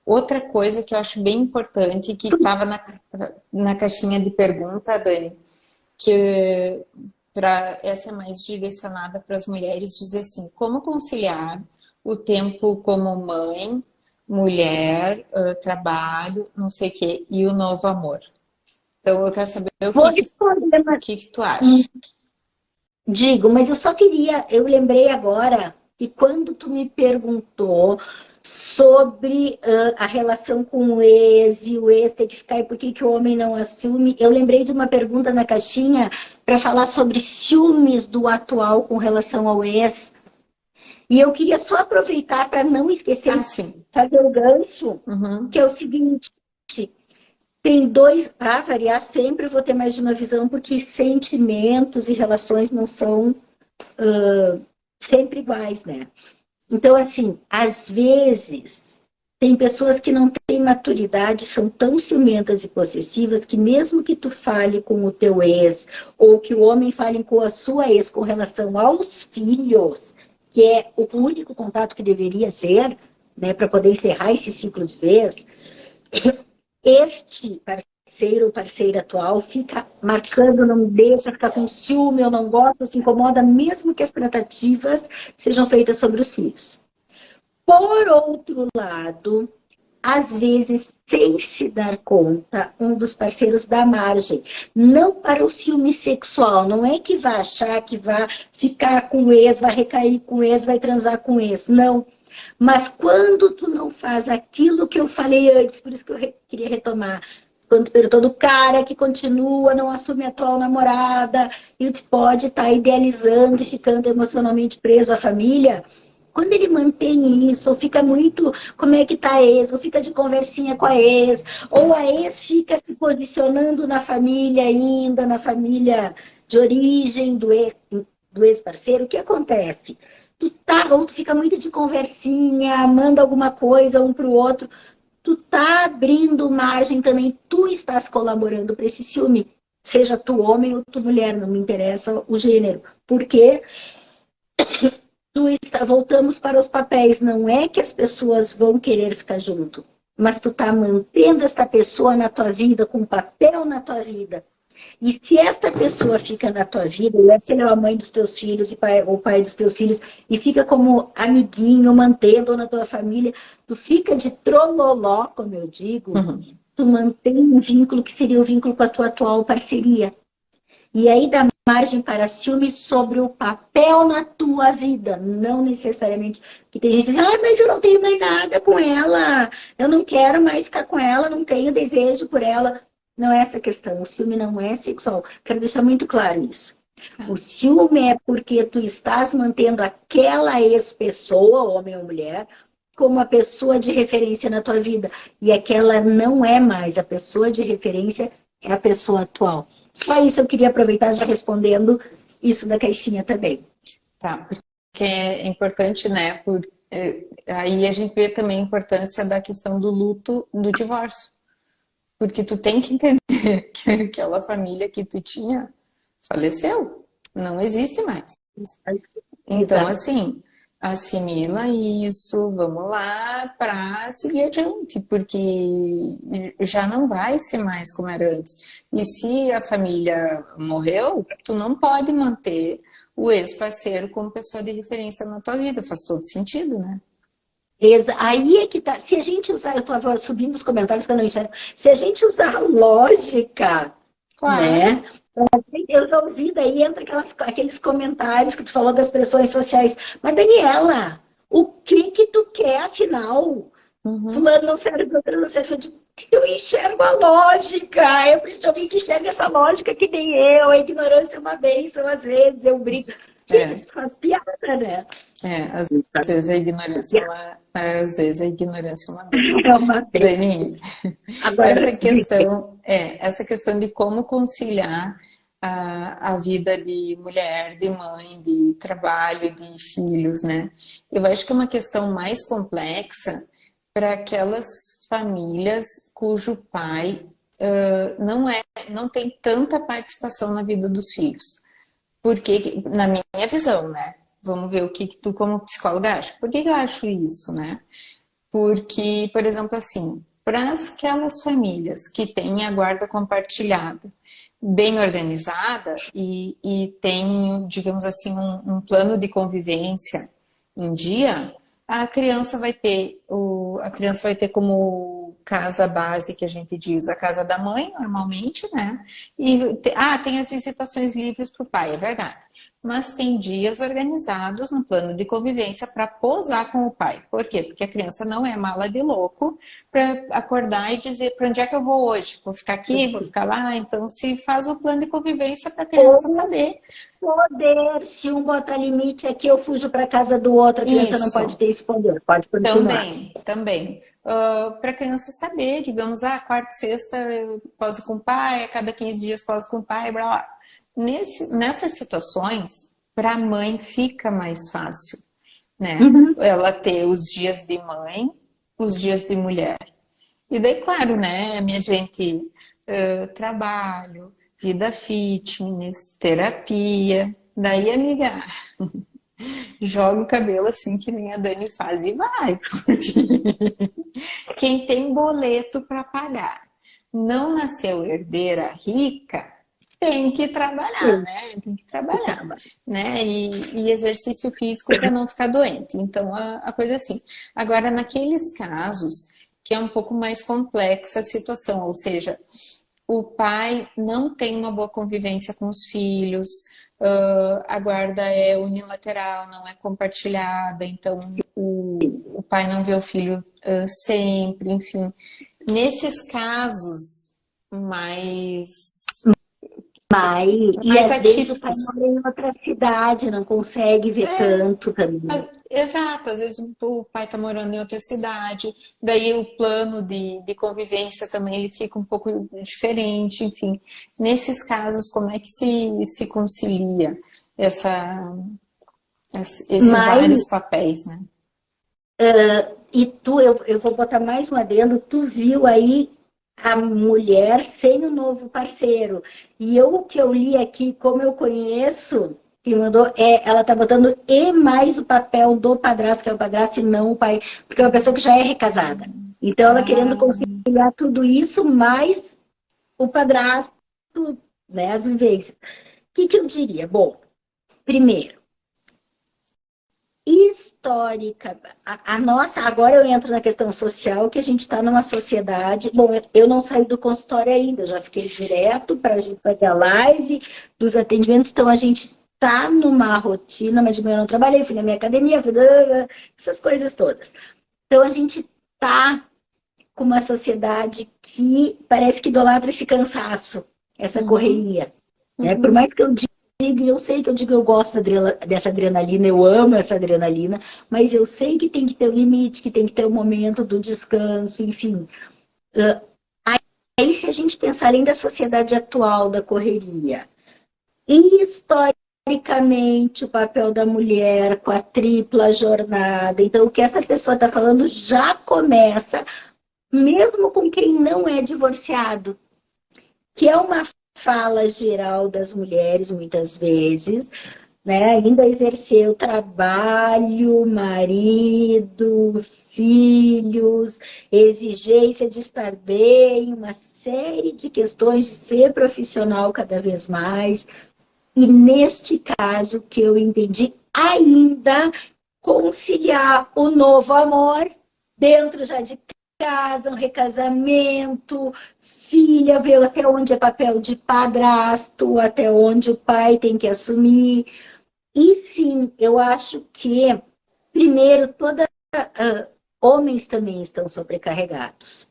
Outra coisa que eu acho bem importante, que estava na caixinha de pergunta, Dani, que essa é mais direcionada para as mulheres, dizer assim, como conciliar o tempo como mãe, mulher, trabalho, não sei o quê, e o novo amor. Então eu quero saber Vou responder, o mas que tu acha. digo, mas eu só queria, eu lembrei agora que quando tu me perguntou sobre a relação com o ex e o ex ter que ficar e por que, que o homem não assume, eu lembrei de uma pergunta na caixinha para falar sobre ciúmes do atual com relação ao ex. E eu queria só aproveitar para não esquecer Ah, e sim. fazer o gancho, que Uhum. é o seguinte, tem dois, para variar, sempre vou ter mais de uma visão, porque sentimentos e relações não são sempre iguais, né? Então, assim, às vezes, tem pessoas que não têm maturidade, são tão ciumentas e possessivas que mesmo que tu fale com o teu ex, ou que o homem fale com a sua ex com relação aos filhos, que é o único contato que deveria ser, né, para poder encerrar esse ciclo de vez, este parceiro ou parceira atual fica marcando, não deixa, ficar com ciúme ou não gosta, se incomoda, mesmo que as tratativas sejam feitas sobre os filhos. Por outro lado, às vezes, sem se dar conta, um dos parceiros dá margem. Não para o ciúme sexual, não é que vai achar que vai ficar com o ex, vai recair com o ex, vai transar com o ex, não. Mas quando tu não faz aquilo que eu falei antes, por isso que eu queria retomar, quando tu perguntou do cara que continua, não assume a atual namorada, e pode estar idealizando e ficando emocionalmente preso à família. Quando ele mantém isso, ou fica muito, como é que tá a ex, ou fica de conversinha com a ex, ou a ex fica se posicionando na família ainda, na família de origem do ex-parceiro, o que acontece? Ou tu fica muito de conversinha, manda alguma coisa um pro outro, tu tá abrindo margem também, tu estás colaborando para esse ciúme, seja tu homem ou tu mulher, não me interessa o gênero. Por quê? Voltamos para os papéis, não é que as pessoas vão querer ficar junto, mas tu tá mantendo esta pessoa na tua vida, com papel na tua vida. E se esta pessoa fica na tua vida, e se ele é a mãe dos teus filhos, ou o pai dos teus filhos, e fica como amiguinho, mantendo na tua família, tu fica de trololó, como eu digo, tu mantém um vínculo que seria o vínculo com a tua atual parceria. E aí dá margem para ciúme sobre o papel na tua vida, não necessariamente. Que tem gente que diz, mas eu não tenho mais nada com ela, eu não quero mais ficar com ela, não tenho desejo por ela. Não é essa a questão, o ciúme não é sexual. Quero deixar muito claro isso. O ciúme é porque tu estás mantendo aquela ex-pessoa, homem ou mulher, como a pessoa de referência na tua vida. E aquela não é mais a pessoa de referência, é a pessoa atual. Só isso eu queria aproveitar já respondendo isso da caixinha também. Tá, porque é importante, né? Aí a gente vê também a importância da questão do luto do divórcio. Porque tu tem que entender que aquela família que tu tinha faleceu, não existe mais. Então, assim, assimila isso, vamos lá para seguir adiante, porque já não vai ser mais como era antes. E se a família morreu, tu não pode manter o ex-parceiro como pessoa de referência na tua vida, faz todo sentido, né? Aí é que tá. Se a gente usar, eu estou subindo os comentários que eu não enxergo, se a gente usar a lógica, Claro. Né? Eu já ouvi, daí entra aqueles comentários que tu falou das pressões sociais. Mas, Daniela, o que tu quer, afinal? Fulano não serve, outro não serve. Eu enxergo a lógica. Eu preciso de alguém que enxergue essa lógica que nem eu. A ignorância é uma bênção, às vezes eu brinco. Gente, isso faz piada, né? Às vezes a ignorância é uma bênção. É uma bênção. Dani, essa questão de como conciliar a vida de mulher, de mãe, de trabalho, de filhos, né? Eu acho que é uma questão mais complexa para aquelas famílias cujo pai não tem tanta participação na vida dos filhos. Porque, na minha visão, né? Vamos ver o que tu, como psicóloga, acha. Por que eu acho isso, né? Porque, por exemplo, assim, para aquelas famílias que têm a guarda compartilhada, bem organizada e tem, digamos assim, um plano de convivência em dia, a criança vai ter como casa base, que a gente diz, a casa da mãe, normalmente, né? E tem as visitações livres para o pai, é verdade. Mas tem dias organizados no plano de convivência para posar com o pai. Por quê? Porque a criança não é mala de louco para acordar e dizer para onde é que eu vou hoje? Vou ficar aqui, vou ficar lá? Então se faz o plano de convivência para a criança saber. Se um botar limite aqui, eu fujo para casa do outro, a criança não pode ter esse poder, pode continuar. Também. Para a criança saber, digamos, quarta e sexta eu poso com o pai, a cada 15 dias poso com o pai, blá blá. Nessas situações, para a mãe fica mais fácil, né? Ela ter os dias de mãe, os dias de mulher. E daí, claro, né, minha gente, trabalho, vida fitness, terapia. Daí, amiga, joga o cabelo assim que nem a Dani faz e vai. Porque quem tem boleto para pagar, não nasceu herdeira rica, tem que trabalhar, Sim. né? Tem que trabalhar, né? E exercício físico para não ficar doente. Então, a coisa é assim. Agora, naqueles casos que é um pouco mais complexa a situação, ou seja, o pai não tem uma boa convivência com os filhos, a guarda é unilateral, não é compartilhada, então o pai não vê o filho sempre, enfim. Nesses casos mais, Mas, e mais às vezes o pai atípicos. mora em outra cidade, não consegue ver É, tanto também. exato, às vezes o pai está morando em outra cidade, daí o plano de convivência também ele fica um pouco diferente, enfim. Nesses casos, como é que se concilia essa, esses Mas, vários papéis, né? e tu, eu vou botar mais um adendo, tu viu aí a mulher sem o novo parceiro. E eu, o que eu li aqui, como eu conheço, que mandou, ela tá botando e mais o papel do padrasto, que é o padrasto, e não o pai, porque é uma pessoa que já é recasada. Então, ela querendo Ah, conciliar tudo isso, mais o padrasto, né, as vivências. O que eu diria? Bom, primeiro, histórica, a nossa, agora eu entro na questão social, que a gente está numa sociedade, bom, eu não saí do consultório ainda, eu já fiquei direto para a gente fazer a live dos atendimentos, então a gente está numa rotina, mas de manhã eu não trabalhei, fui na minha academia, essas coisas todas. Então a gente está com uma sociedade que parece que idolatra esse cansaço, essa uhum, correria, né? Por uhum, mais que eu diga, eu sei que eu digo eu gosto dessa adrenalina, eu amo essa adrenalina, mas eu sei que tem que ter o limite, que tem que ter o momento do descanso, enfim. Aí, se a gente pensar além da sociedade atual, da correria, historicamente, o papel da mulher com a tripla jornada, então o que essa pessoa está falando já começa, mesmo com quem não é divorciado, que é uma fala geral das mulheres, muitas vezes, né? Ainda exercer o trabalho, marido, filhos, exigência de estar bem, uma série de questões de ser profissional cada vez mais. E neste caso, que eu entendi, ainda conciliar o novo amor dentro já de casa, um recasamento, filha, ver até onde é papel de padrasto, até onde o pai tem que assumir. E sim, eu acho que, primeiro, homens também estão sobrecarregados.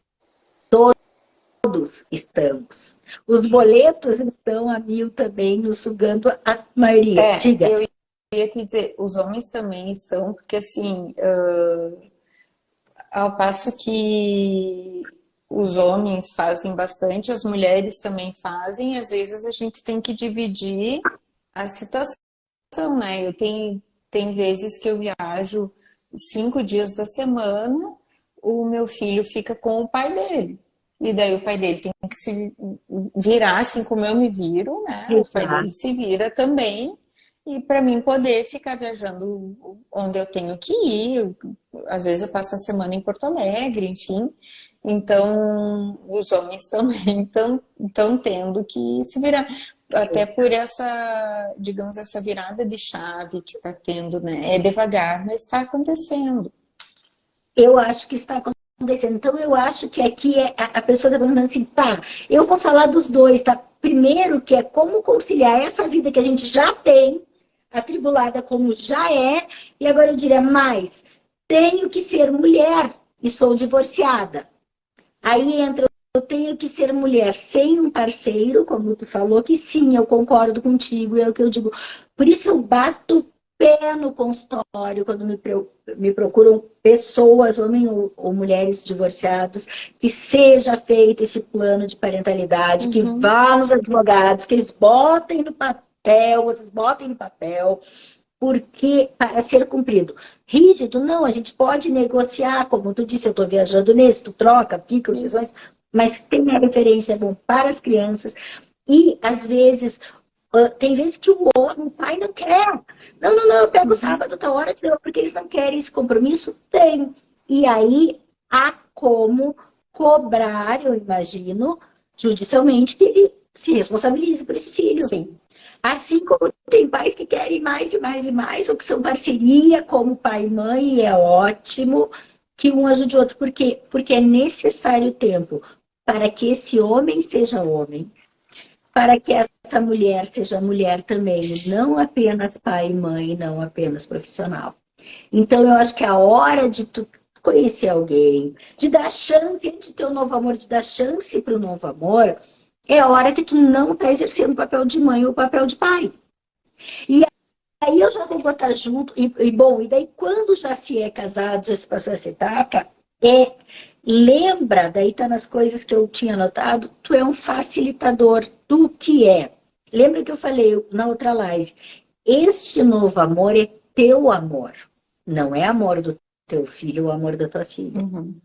Todos estamos. Os boletos estão a mil também, nos sugando a maioria. Diga. eu ia te dizer, os homens também estão, porque assim, ao passo que os homens fazem bastante, as mulheres também fazem, às vezes a gente tem que dividir a situação, né? Tem vezes que eu viajo 5 dias da semana, o meu filho fica com o pai dele. E daí o pai dele tem que se virar assim como eu me viro, né? O pai dele Exato. se vira também. E para mim poder ficar viajando onde eu tenho que ir, às vezes eu passo a semana em Porto Alegre, enfim. Então, os homens também estão tendo que se virar. Até por essa, digamos, essa virada de chave que está tendo, né? É devagar, mas está acontecendo. Eu acho que está acontecendo. Então, eu acho que aqui a pessoa está perguntando assim, tá, eu vou falar dos dois, tá? Primeiro, que é como conciliar essa vida que a gente já tem, atribulada como já é, e agora eu diria mais, tenho que ser mulher e sou divorciada. Aí entra, eu tenho que ser mulher sem um parceiro, como tu falou, que sim, eu concordo contigo, é o que eu digo. Por isso eu bato pé no consultório quando me procuram pessoas, homens ou mulheres divorciados, que seja feito esse plano de parentalidade, que Uhum, vá nos advogados, que eles botem no papel, vocês botem no papel, porque para ser cumprido. Rígido, não, a gente pode negociar, como tu disse, eu estou viajando nesse, tu troca, fica os isso. sessões, mas tem a referência bom para as crianças, e às vezes, tem vezes que o pai não quer. Não, não, não, eu pego o Uhum, sábado, tá hora, porque eles não querem esse compromisso? Tem. E aí há como cobrar, eu imagino, judicialmente que ele se responsabilize por esse filho. Sim. Assim como tem pais que querem mais e mais e mais, ou que são parceria, como pai e mãe, e é ótimo que um ajude o outro. Por quê? Porque é necessário tempo para que esse homem seja homem, para que essa mulher seja mulher também, não apenas pai e mãe, não apenas profissional. Então, eu acho que é a hora de tu conhecer alguém, de dar chance, antes de ter um novo amor, de dar chance para o novo amor, é a hora que tu não está exercendo o papel de mãe ou o papel de pai. E aí eu já vou botar junto, bom, e daí quando já se é casado, já se passou essa etapa, lembra, daí tá nas coisas que eu tinha anotado, tu é um facilitador do que é. Lembra que eu falei na outra live, este novo amor é teu amor, não é amor do teu filho ou amor da tua filha. Uhum.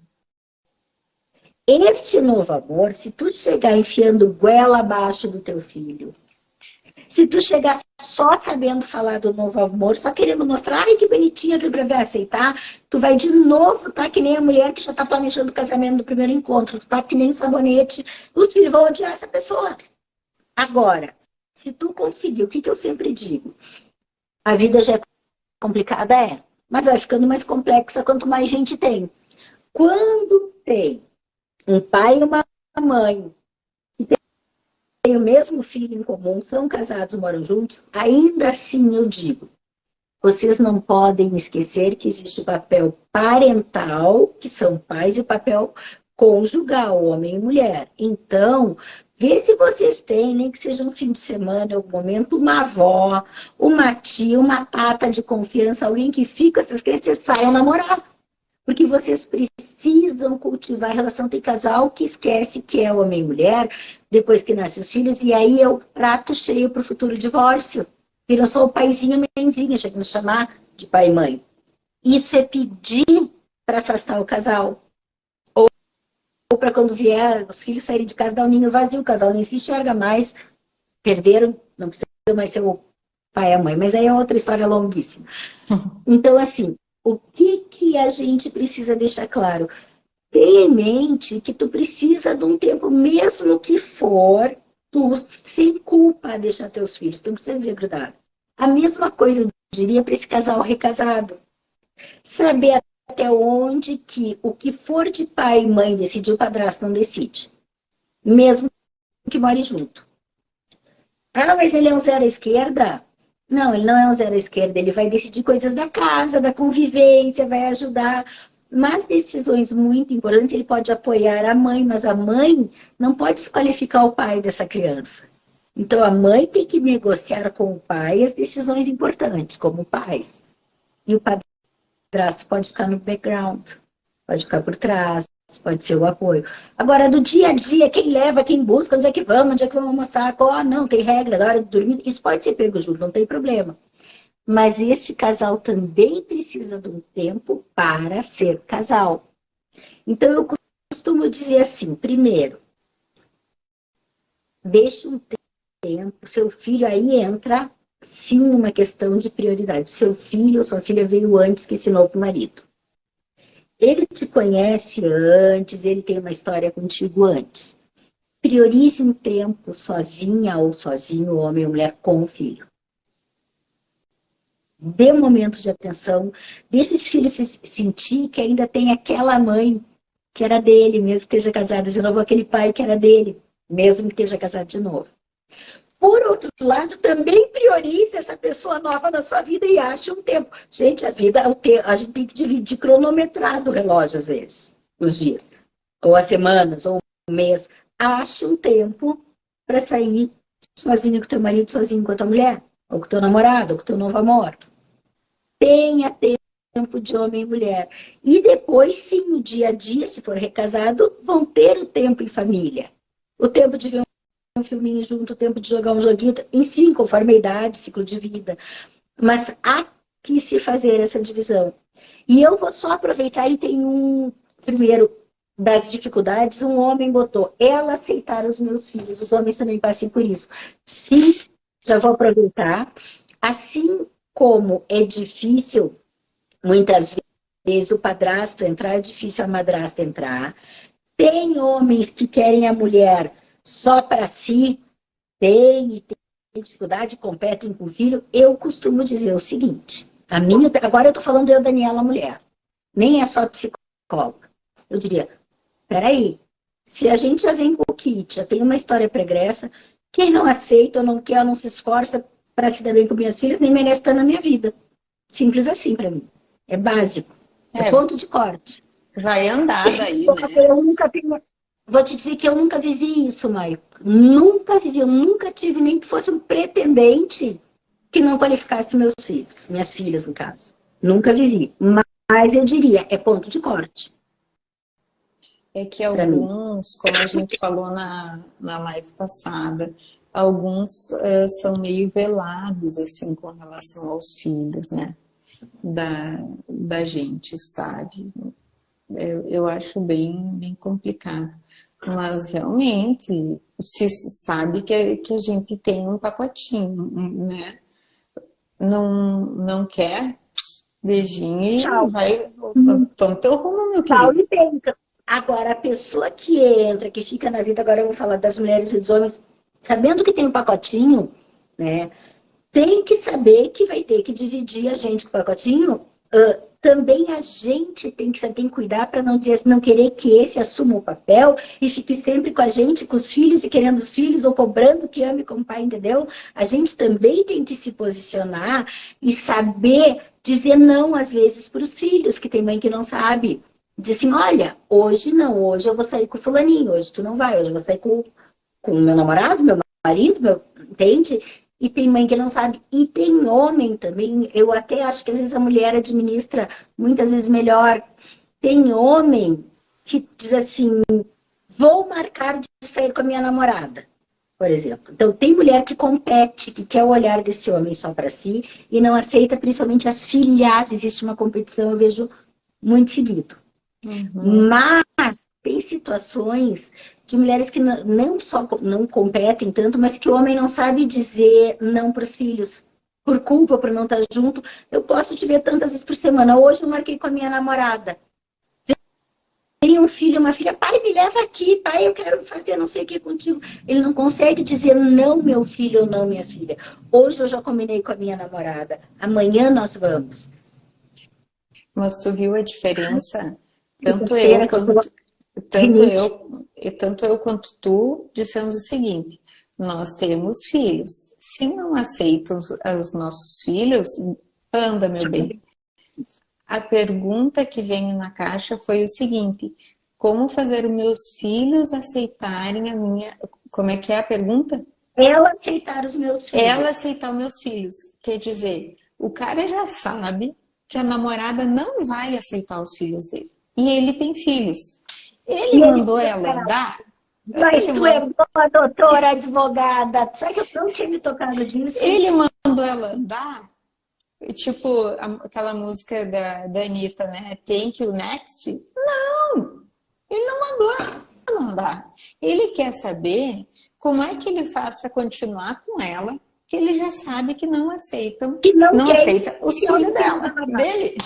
Este novo amor, se tu chegar enfiando goela abaixo do teu filho, se tu chegar só sabendo falar do novo amor, só querendo mostrar, ai, que bonitinha, que vai aceitar, tu vai de novo, tá que nem a mulher que já tá planejando o casamento no primeiro encontro, tu tá que nem um sabonete, os filhos vão odiar essa pessoa. Agora, se tu conseguir, o que eu sempre digo, a vida já é complicada, mas vai ficando mais complexa quanto mais gente tem. Quando tem um pai e uma mãe têm o mesmo filho em comum, são casados, moram juntos, ainda assim eu digo, vocês não podem esquecer que existe o papel parental, que são pais, e o papel conjugal, homem e mulher. Então, vê se vocês têm, nem que seja um fim de semana, em algum momento, uma avó, uma tia, uma tata de confiança, alguém que fica, essas crianças saiam namorar. Porque vocês precisam cultivar a relação. Tem casal que esquece que é homem e mulher, depois que nascem os filhos, e aí é o prato cheio para o futuro divórcio. Viram só o paizinho e a mãezinha, chegando a chamar de pai e mãe. Isso é pedir para afastar o casal. Ou para quando vier os filhos saírem de casa, dar um ninho vazio, o casal nem se enxerga mais, perderam, não precisa mais ser o pai e a mãe, mas aí é outra história longuíssima. Então, assim, o que a gente precisa deixar claro? Tenha em mente que tu precisa de um tempo, mesmo que for, tu sem culpa deixar teus filhos, tu não precisa viver grudado. A mesma coisa eu diria para esse casal recasado. Saber até onde que o que for de pai e mãe decidir, o padrasto não decide. Mesmo que more junto. Ah, mas ele é um zero à esquerda? Não, ele não é um zero à esquerda, ele vai decidir coisas da casa, da convivência, vai ajudar. Mas decisões muito importantes, ele pode apoiar a mãe, mas a mãe não pode desqualificar o pai dessa criança. Então a mãe tem que negociar com o pai as decisões importantes, como pais. E o padrasto pode ficar no background, pode ficar por trás, pode ser o apoio. Agora, do dia a dia, quem leva, quem busca, onde é que vamos almoçar, não, tem regra, da hora de dormir, isso pode ser pego junto, não tem problema. Mas este casal também precisa de um tempo para ser casal. Então, eu costumo dizer assim, primeiro, deixe um tempo, seu filho aí entra, sim, numa questão de prioridade. Seu filho ou sua filha veio antes que esse novo marido. Ele te conhece antes, ele tem uma história contigo antes. Priorize um tempo sozinha ou sozinho, homem ou mulher, com o filho. Dê momentos de atenção, deixe esse filho se sentir que ainda tem aquela mãe que era dele, mesmo que esteja casada de novo, aquele pai que era dele, mesmo que esteja casado de novo. Por outro lado, também priorize essa pessoa nova na sua vida e ache um tempo. Gente, a gente tem que dividir cronometrado o relógio, às vezes, os dias. Ou as semanas, ou um mês. Ache um tempo para sair sozinho com teu marido, sozinho com a tua mulher. Ou com teu namorado, ou com teu novo amor. Tenha tempo de homem e mulher. E depois, sim, no dia a dia, se for recasado, vão ter o tempo em família. O tempo de ver um filminho junto, o tempo de jogar um joguinho, enfim, conforme a idade, ciclo de vida. Mas há que se fazer essa divisão. E eu vou só aproveitar e tem primeiro, das dificuldades, um homem botou, ela aceitar os meus filhos, os homens também passem por isso. Sim, já vou aproveitar. Assim como é difícil, muitas vezes, o padrasto entrar, é difícil a madrasta entrar. Tem homens que querem a mulher só para si, tem dificuldade, competem com o filho. Eu costumo dizer o seguinte, agora eu estou falando eu, Daniela, mulher, nem é só psicóloga. Eu diria, peraí, se a gente já vem com o kit, já tem uma história pregressa, quem não aceita ou não quer ou não se esforça para se dar bem com minhas filhas, nem merece estar na minha vida. Simples assim para mim. É básico. É ponto de corte. Vai andar daí, né? Eu nunca tenho... Vou te dizer que eu nunca vivi isso, Maio. Nunca vivi, eu nunca tive nem que fosse um pretendente que não qualificasse meus filhos, minhas filhas, no caso. Nunca vivi. Mas eu diria, é ponto de corte. É que alguns, como a gente falou na live passada, alguns são meio velados, assim, com relação aos filhos, né? Da gente, sabe? Eu acho bem complicado. Mas, realmente, se sabe que a gente tem um pacotinho, né? Não quer? Beijinho e Tchau. vai... Toma teu rumo, meu Tchau, querido. e pensa. Agora, a pessoa que entra, que fica na vida, agora eu vou falar das mulheres e dos homens, sabendo que tem um pacotinho, né? Tem que saber que vai ter que dividir a gente com o pacotinho. Também a gente tem que cuidar para não dizer, não querer que esse assuma o papel e fique sempre com a gente, com os filhos e querendo os filhos ou cobrando que ame como pai, entendeu? A gente também tem que se posicionar e saber dizer não, às vezes, para os filhos, que tem mãe que não sabe. Diz assim, olha, hoje não, hoje eu vou sair com o fulaninho, hoje tu não vai, hoje eu vou sair com o meu namorado, meu marido, entende? E tem mãe que não sabe. E tem homem também. Eu até acho que às vezes a mulher administra muitas vezes melhor. Tem homem que diz assim, vou marcar de sair com a minha namorada, por exemplo. Então tem mulher que compete, que quer o olhar desse homem só para si e não aceita principalmente as filhas. Existe uma competição, eu vejo muito seguido. Mas tem situações de mulheres que não só não competem tanto, mas que o homem não sabe dizer não para os filhos, por culpa, por não estar junto. Eu posso te ver tantas vezes por semana. Hoje eu marquei com a minha namorada. Tem um filho, uma filha, pai, me leva aqui, pai, eu quero fazer não sei o que contigo. Ele não consegue dizer não, meu filho, ou não, minha filha. Hoje eu já combinei com a minha namorada. Amanhã nós vamos. Mas tu viu a diferença? Tanto eu quanto tu dissemos o seguinte: nós temos filhos. Se não aceitam os nossos filhos, anda, meu bem. A pergunta que veio na caixa foi o seguinte: como fazer os meus filhos aceitarem a minha... Como é que é a pergunta? Ela aceitar os meus filhos. Ela aceitar os meus filhos. Quer dizer, o cara já sabe que a namorada não vai aceitar os filhos dele. E ele tem filhos. Ele mandou ela andar. Mas tu é boa, doutora, advogada. Sabe que eu não tinha me tocado disso? Ele mandou ela andar. Tipo, aquela música da Anitta, né? Thank you, next. Não! Ele não mandou ela andar. Ele quer saber como é que ele faz para continuar com ela, que ele já sabe que não aceitam, não aceita o filho dele.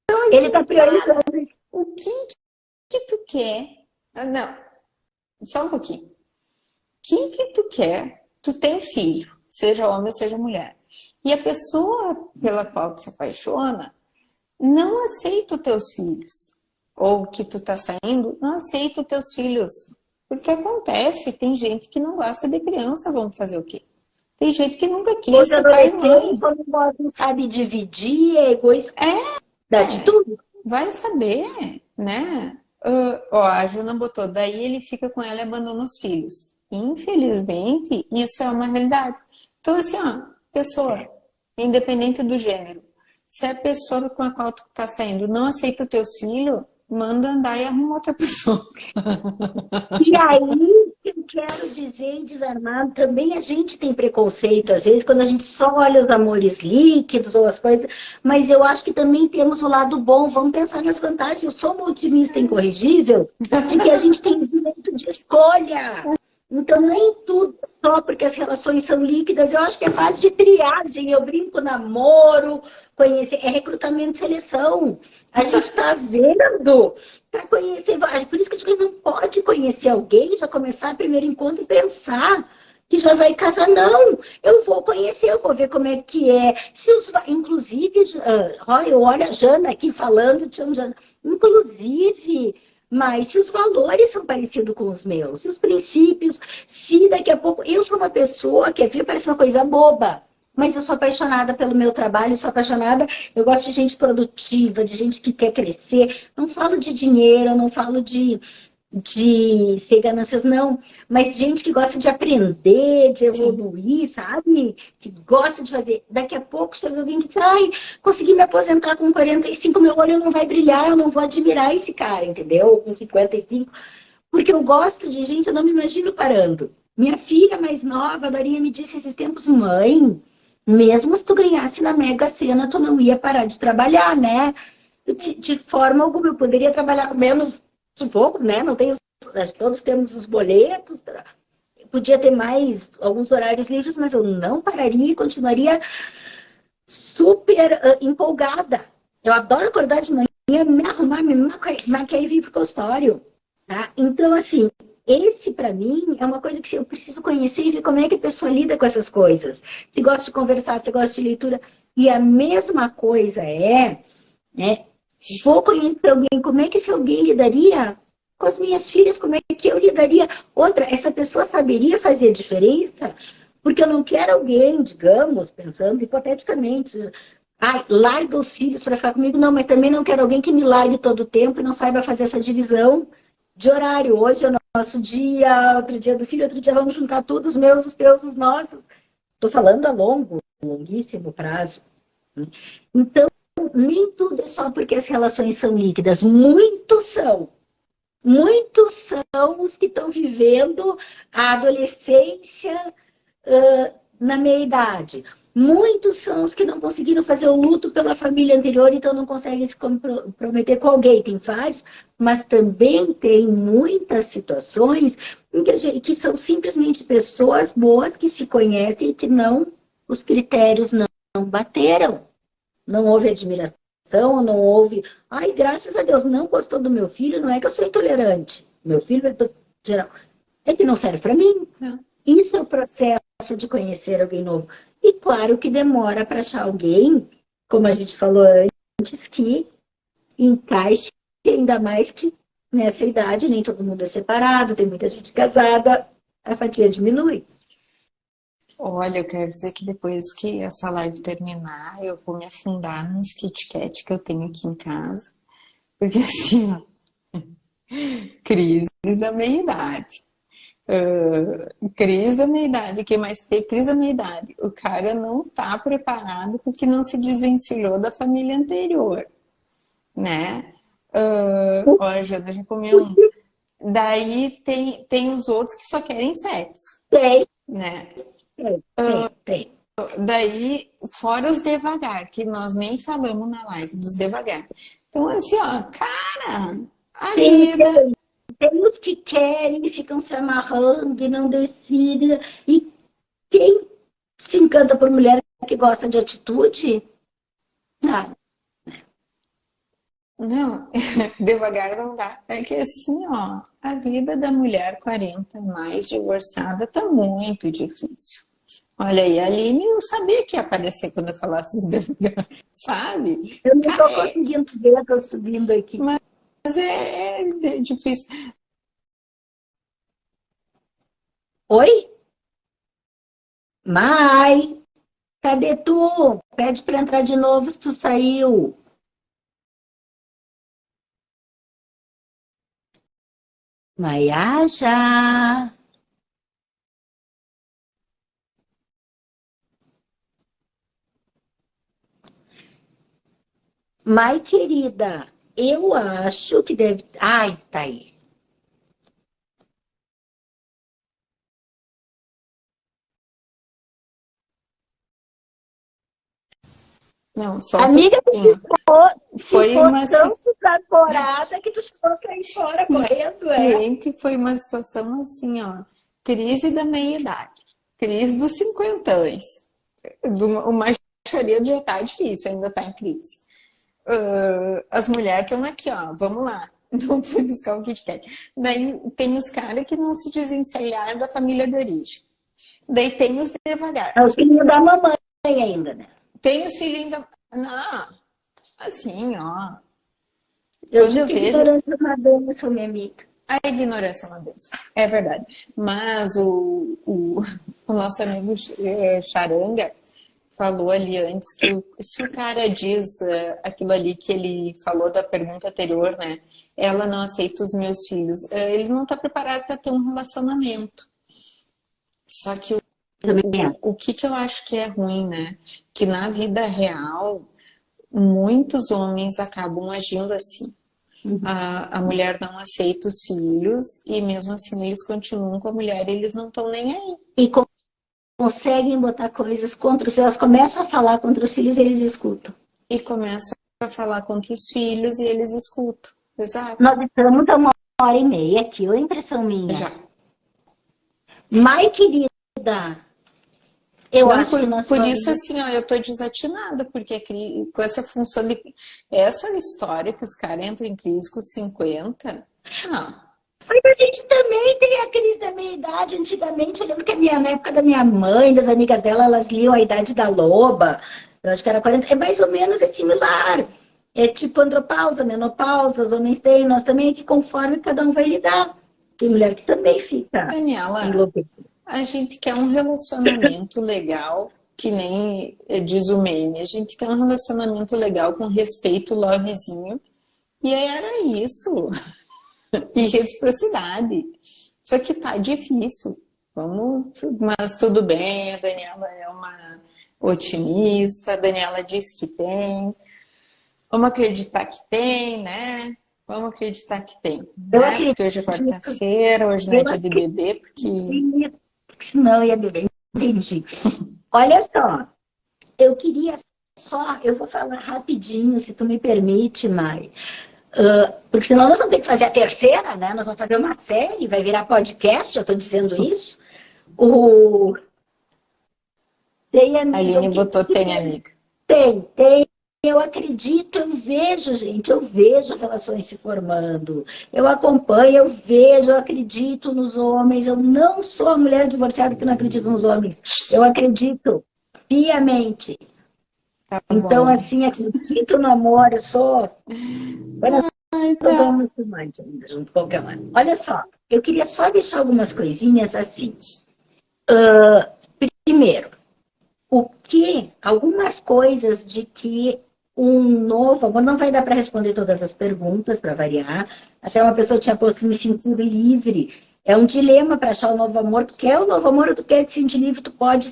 Então, assim, ele está priorizando isso. O que tu quer? Não, só um pouquinho. O que tu quer? Tu tem filho, seja homem ou seja mulher. E a pessoa pela qual tu se apaixona não aceita os teus filhos. Ou que tu tá saindo, não aceita os teus filhos. Porque acontece, tem gente que não gosta de criança, vamos fazer o quê? Tem gente que nunca quis ser pai e mãe. Não sabe dividir, é egoísta. Dá de tudo. Vai saber, né? A Juna botou, daí ele fica com ela e abandona os filhos. Infelizmente, isso é uma realidade. Então, assim, pessoa, independente do gênero, se a pessoa com a qual tu tá saindo não aceita os teus filhos, manda andar e arruma outra pessoa. E aí, eu quero dizer, desarmado, também a gente tem preconceito, às vezes, quando a gente só olha os amores líquidos ou as coisas, mas eu acho que também temos o lado bom, vamos pensar nas vantagens. Eu sou uma otimista incorrigível de que a gente tem direito de escolha. Então, nem tudo só porque as relações são líquidas. Eu acho que é fase de triagem. Eu brinco namoro, conhecer, é recrutamento e seleção. A gente está vendo, está conhecendo. Por isso que eu digo que não pode conhecer alguém, já começar o primeiro encontro e pensar que já vai casar. Não, eu vou conhecer, eu vou ver como é que é. Se os, inclusive, olha, eu olho a Jana aqui falando, te chamo Jana. Inclusive, mas se os valores são parecidos com os meus, se os princípios, se daqui a pouco... Eu sou uma pessoa que parece uma coisa boba, mas eu sou apaixonada pelo meu trabalho, sou apaixonada, eu gosto de gente produtiva, de gente que quer crescer. Não falo de dinheiro, não falo de ser ganancioso, não, mas gente que gosta de aprender, de evoluir, sabe? Que gosta de fazer. Daqui a pouco chega alguém que diz, ai, consegui me aposentar com 45, meu olho não vai brilhar, eu não vou admirar esse cara, entendeu? Com 55, porque eu gosto de gente, eu não me imagino parando. Minha filha mais nova, a Dorinha, me disse esses tempos, mãe, mesmo se tu ganhasse na Mega Sena, tu não ia parar de trabalhar, né? De forma alguma, eu poderia trabalhar com menos sufoco, né? Não tem todos temos os boletos, podia ter mais alguns horários livres, mas eu não pararia e continuaria super empolgada. Eu adoro acordar de manhã, me arrumar, me maquiar e vir pro consultório, tá? Então, assim, esse para mim é uma coisa que eu preciso conhecer e ver como é que a pessoa lida com essas coisas. Se gosta de conversar, se gosta de leitura. E a mesma coisa né? Vou conhecer alguém, como é que esse alguém lidaria com as minhas filhas, como é que eu lidaria? Outra, essa pessoa saberia fazer a diferença? Porque eu não quero alguém, digamos, pensando hipoteticamente, larga os filhos para ficar comigo. Não, mas também não quero alguém que me largue todo o tempo e não saiba fazer essa divisão de horário. Hoje é o nosso dia, outro dia do filho, outro dia vamos juntar tudo, os meus, os teus, os nossos. Estou falando a longuíssimo prazo. Então, nem tudo é só porque as relações são líquidas. Muitos são. Muitos são os que estão vivendo a adolescência na meia-idade. Muitos são os que não conseguiram fazer o luto pela família anterior, então não conseguem se comprometer com alguém. Tem vários, mas também tem muitas situações em que são simplesmente pessoas boas que se conhecem e que os critérios não bateram. Não houve admiração, não houve... Ai, graças a Deus, não gostou do meu filho, não é que eu sou intolerante. Meu filho é geral. É que não serve para mim. Não. Isso é o processo de conhecer alguém novo. E claro que demora para achar alguém, como a gente falou antes, que encaixe, ainda mais que nessa idade nem todo mundo é separado, tem muita gente casada, a fatia diminui. Olha, eu quero dizer que depois que essa live terminar, eu vou me afundar nos Kit Kat que eu tenho aqui em casa. Porque assim, ó, crise da meia-idade. Crise da meia-idade. Quem mais teve crise da meia-idade? O cara não está preparado porque não se desvencilhou da família anterior, né? Ó, a Jana já comeu um. Daí tem os outros que só querem sexo. Tem. Né? Tem. Daí, fora os devagar, que nós nem falamos na live dos devagar. Então, assim, ó, cara, a vida... Tem os que querem e ficam se amarrando e não decidem. E quem se encanta por mulher que gosta de atitude? Nada. Não, devagar não dá. É que assim, ó, a vida da mulher 40 mais divorciada tá muito difícil. Olha aí, a Aline não sabia que ia aparecer quando eu falasse os devagar, sabe? Eu não tô conseguindo ver, tô subindo aqui. Mas é difícil. Oi? Mai, cadê tu? Pede para entrar de novo se tu saiu. Maiaja. Mai, querida, eu acho que deve... Ai, tá aí. Não, só amiga, foi uma tão desacorada que tu chegou a sair fora correndo, Gente, foi uma situação assim, ó, crise da meia-idade, crise dos 50 anos, uma baixaria já tá difícil, ainda tá em crise. As mulheres estão aqui, ó, vamos lá. Não fui buscar o Kit Kat. Daí tem os caras que não se desvencilharam da família de origem. Daí tem os devagar. É o filho da mamãe ainda, né? Tem os filhos ainda... Não, assim, ó. Eu Quando digo eu que vejo... ignorância é uma benção, minha amiga. A ignorância é uma benção. É verdade. Mas o nosso amigo Charanga falou ali antes que se o cara diz aquilo ali que ele falou da pergunta anterior, né? Ela não aceita os meus filhos. Ele não está preparado para ter um relacionamento. Só que o que eu acho que é ruim, né? Que na vida real, muitos homens acabam agindo assim. A mulher não aceita os filhos e mesmo assim eles continuam com a mulher e eles não estão nem aí. E conseguem botar coisas contra os filhos. Elas começam a falar contra os filhos e eles escutam. E começam a falar contra os filhos e eles escutam. Exato. Nós estamos a 1h30 aqui, ou impressão minha? Já. Mai, querida, eu Não, acho que nós por isso, assim, ó, eu tô desatinada, porque com essa função de... Essa história que os caras entram em crise com 50, não. Mas a gente também tem a crise da meia-idade. Antigamente, eu lembro que na época da minha mãe, das amigas dela, elas liam A Idade da Loba. Eu acho que era 40. É mais ou menos similar. É tipo andropausa, menopausa, os homens têm, nós também, que conforme cada um vai lidar. Tem mulher que também fica Daniela, enlouquecida. a gente quer um relacionamento legal, que nem diz o meme. A gente quer um relacionamento legal com respeito, lovezinho. E aí era isso. E reciprocidade. Só que tá difícil. Mas tudo bem, a Daniela é uma otimista, a Daniela diz que tem. Vamos acreditar que tem, né? Vamos acreditar que tem. Né? Porque hoje é quarta-feira, hoje não é dia de beber, porque... Senão eu ia beber, entendi. Olha só, eu queria eu vou falar rapidinho, se tu me permite, Mai. Porque senão nós vamos ter que fazer a terceira, né? Nós vamos fazer uma série, vai virar podcast, eu estou dizendo isso. Tem amiga. A Aline botou tem amiga. Tem. Eu acredito, eu vejo, gente, eu vejo relações se formando. Eu acompanho, eu vejo, eu acredito nos homens. Eu não sou a mulher divorciada que não acredita nos homens. Eu acredito piamente. Tá então, assim, acredito no amor, eu sou... Vamos mais ainda, junto com qualquer um. Olha só, eu queria só deixar algumas coisinhas assim. Primeiro, algumas coisas de que um novo amor, não vai dar para responder todas as perguntas, para variar. Até uma pessoa tinha posto me sentir livre. É um dilema para achar o novo amor. Tu quer o novo amor ou tu quer te sentir livre? Tu pode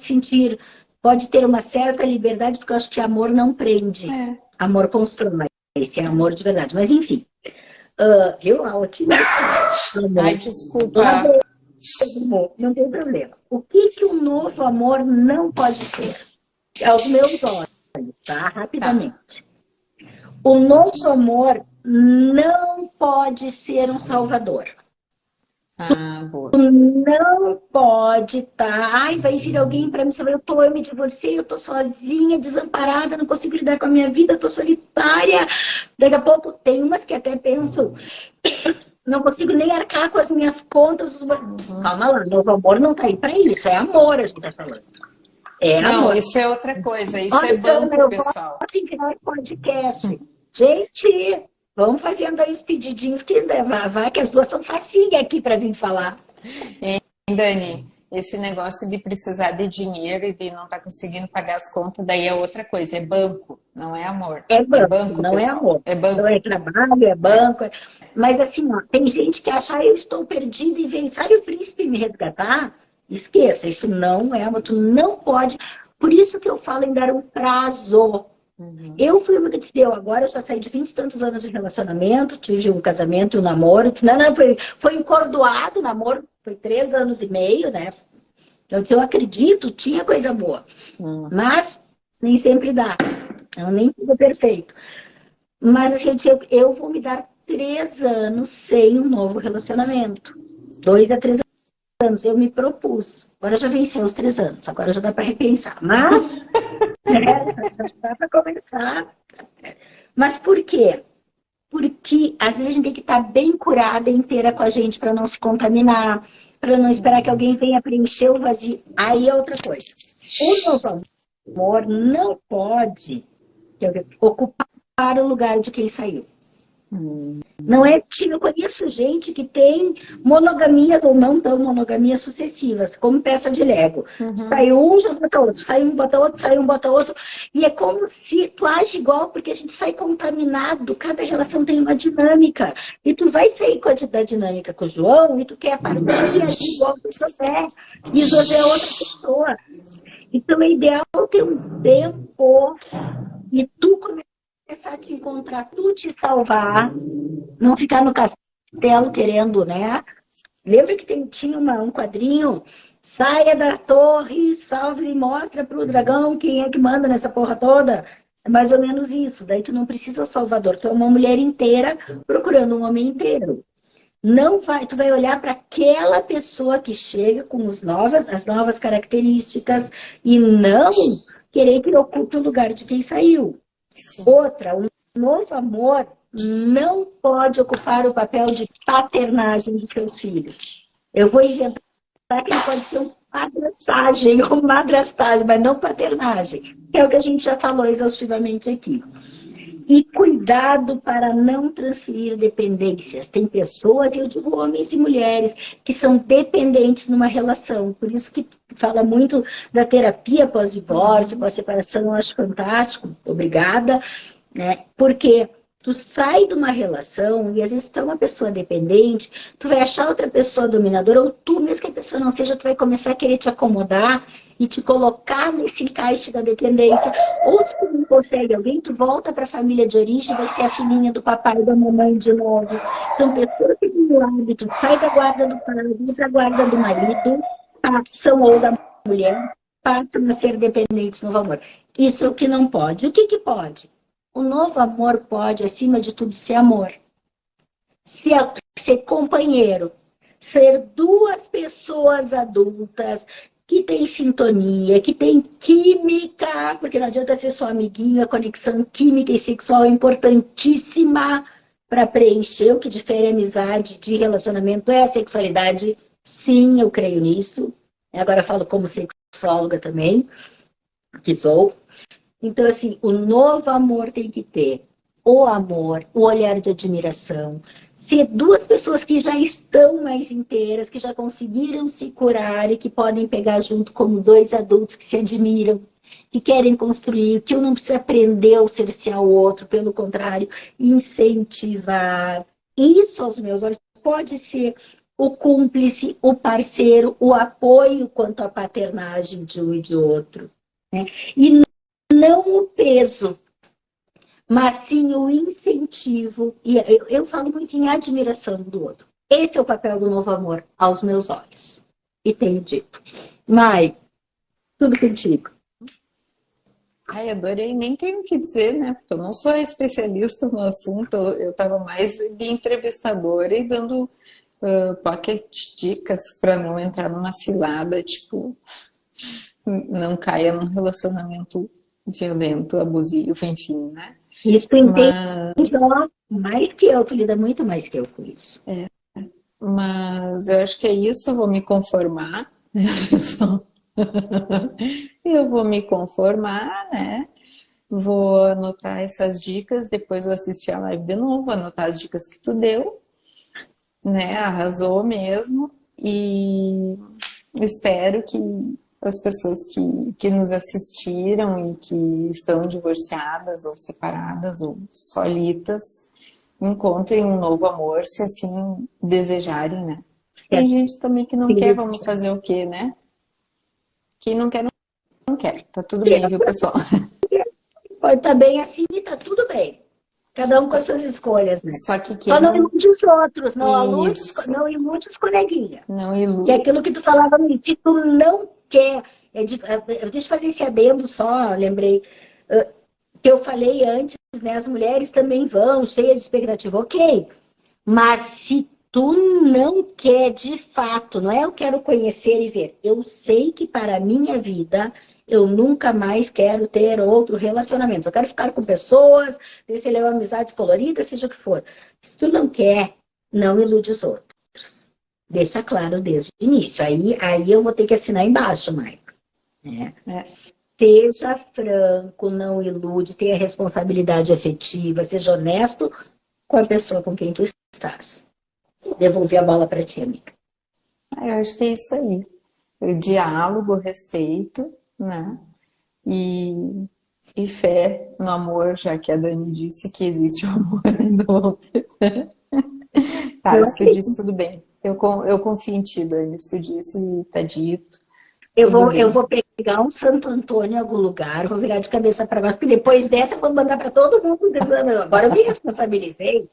ter uma certa liberdade, porque eu acho que amor não prende. Amor constrói. Esse é amor de verdade. Mas enfim. Viu? A otimista. Ai, desculpa. Não tem problema. O que um novo amor não pode ser? Aos meus olhos, tá? Rapidamente. O novo amor não pode ser um salvador. Boa. Não pode estar. Ai, vai vir alguém para me salvar. Eu me divorciei, eu tô sozinha, desamparada, não consigo lidar com a minha vida, eu tô solitária. Daqui a pouco tem umas que até pensam, não consigo nem arcar com as minhas contas. Calma lá, novo amor não tá aí para isso, é amor a gente tá falando. Não, amor. Isso é outra coisa, isso é banco, pessoal. Pode virar podcast. Gente, vamos fazendo aí os pedidinhos que vai, que as duas são facinhas aqui para vir falar. Dani, esse negócio de precisar de dinheiro e de não estar conseguindo pagar as contas, daí é outra coisa, é banco, não é amor. É banco, não pessoal. É amor. É banco. Não é trabalho, é banco. Mas assim, ó, tem gente que acha, eu estou perdida e vem, sabe o príncipe me resgatar? Esqueça, isso não é amor, tu não pode. Por isso que eu falo em dar um prazo. Eu fui uma que disse, agora eu já saí de 20 e tantos anos de relacionamento, tive um casamento, um namoro. Disse, não, foi encordoado o namoro, foi 3 anos e meio, né? Então, eu acredito, tinha coisa boa. Mas nem sempre dá. Nem tudo é perfeito. Mas assim, eu disse, eu vou me dar 3 anos sem um novo relacionamento. 2 a 3 anos. Eu me propus. Agora já venceu os 3 anos. Agora já dá para repensar. Mas Já dá para começar. Mas por quê? Porque às vezes a gente tem que estar bem curada inteira com a gente para não se contaminar, para não esperar que alguém venha preencher o vazio. Aí é outra coisa. O novo amor não pode ocupar o lugar de quem saiu. Não é, eu conheço gente que tem monogamias ou não tão monogamias sucessivas, como peça de Lego. Saiu um, já bota outro, saiu um, bota outro, saiu um, bota outro. E é como se tu age igual, porque a gente sai contaminado, cada relação tem uma dinâmica. E tu vai sair com a dinâmica com o João e tu quer partir e agir igual o José. E o José é outra pessoa. Então é ideal ter um tempo e tu começar a te encontrar, tu te salvar, não ficar no castelo querendo, né? Lembra que tinha um quadrinho? Saia da torre, salve e mostra pro dragão quem é que manda nessa porra toda. É mais ou menos isso. Daí tu não precisa salvador, tu é uma mulher inteira procurando um homem inteiro. Não vai, tu vai olhar para aquela pessoa que chega com as novas características e não querer que ele ocupe o lugar de quem saiu. Sim. Outra, o novo amor não pode ocupar o papel de paternagem dos seus filhos. Eu vou inventar que ele pode ser um padrastagem ou madrastagem, mas não paternagem, que é o que a gente já falou exaustivamente aqui. E cuidado para não transferir dependências. Tem pessoas, e eu digo homens e mulheres, que são dependentes numa relação. Por isso que fala muito da terapia pós-divórcio, pós-separação, eu acho fantástico. Obrigada. Né? Porque tu sai de uma relação e às vezes tu é uma pessoa dependente, tu vai achar outra pessoa dominadora, ou tu, mesmo que a pessoa não seja, tu vai começar a querer te acomodar e te colocar nesse encaixe da dependência. Ou se tu não consegue alguém, tu volta para a família de origem, vai ser a filhinha do papai e da mamãe de novo. Então, pessoas que têm o hábito, sai da guarda do pai, vai para a guarda do marido, passam, ou da mulher, passam a ser dependentes no amor. Isso é o que não pode. O que pode? O novo amor pode, acima de tudo, ser amor. Ser companheiro. Ser duas pessoas adultas que têm sintonia, que têm química, porque não adianta ser só amiguinho, a conexão química e sexual é importantíssima para preencher. O que difere a amizade de relacionamento é a sexualidade. Sim, eu creio nisso. Agora eu falo como sexóloga também, que sou. Então, assim, o novo amor tem que ter o amor, o olhar de admiração. Ser duas pessoas que já estão mais inteiras, que já conseguiram se curar e que podem pegar junto como dois adultos que se admiram, que querem construir, que um não precisa aprender ou cercear o outro, pelo contrário, incentivar. Isso, aos meus olhos, pode ser o cúmplice, o parceiro, o apoio quanto à paternagem de um e de outro. Né? E não o peso, mas sim o incentivo. E eu falo muito em admiração do outro. Esse é o papel do novo amor, aos meus olhos. E tenho dito. Mai, tudo contigo. Ai, adorei. Nem tenho o que dizer, né? Porque eu não sou especialista no assunto. Eu estava mais de entrevistadora e dando pocket dicas para não entrar numa cilada, tipo, não caia num relacionamento violento, abusivo, enfim, né? Isso tu entende mais que eu, tu lida muito mais que eu com isso. Mas eu acho que é isso, eu vou me conformar, né, pessoal? Eu vou me conformar, né? Vou anotar essas dicas, depois vou assistir a live de novo, anotar as dicas que tu deu, né? Arrasou mesmo. E espero que as pessoas que nos assistiram e que estão divorciadas ou separadas ou solitas encontrem um novo amor, se assim desejarem, né? Tem gente também que não quer, vamos fazer o quê, né? Quem não quer, não quer. Tá tudo bem, viu, pessoal? Pode estar bem assim e tá tudo bem. Cada um com as suas escolhas, né? Só que Só não ilude os outros, não ilude os coleguinhas. Não ilude. Que é aquilo que tu falava no início, se tu não quer... Deixa eu fazer esse adendo só, lembrei. Que eu falei antes, né? As mulheres também vão, cheias de expectativa. Ok, mas se tu não quer de fato, não é eu quero conhecer e ver. Eu sei que para a minha vida eu nunca mais quero ter outro relacionamento. Eu quero ficar com pessoas, ver se ele é uma amizade colorida, seja o que for. Se tu não quer, não ilude os outros. Deixa claro desde o início. Aí eu vou ter que assinar embaixo, Maico. É. Seja franco, não ilude, tenha responsabilidade afetiva, seja honesto com a pessoa com quem tu estás. Devolver a bola para ti, amiga. Eu acho que é isso aí. O diálogo, respeito, né? E fé no amor, já que a Dani disse que existe o amor ainda ontem. Tá, Eu se tu disse, tudo bem. Eu confio em ti, Dani. Se tu disse, tá dito, tudo Eu bem. vou pegar um Santo Antônio em algum lugar, vou virar de cabeça para baixo, porque depois dessa eu vou mandar para todo mundo. Agora eu me responsabilizei.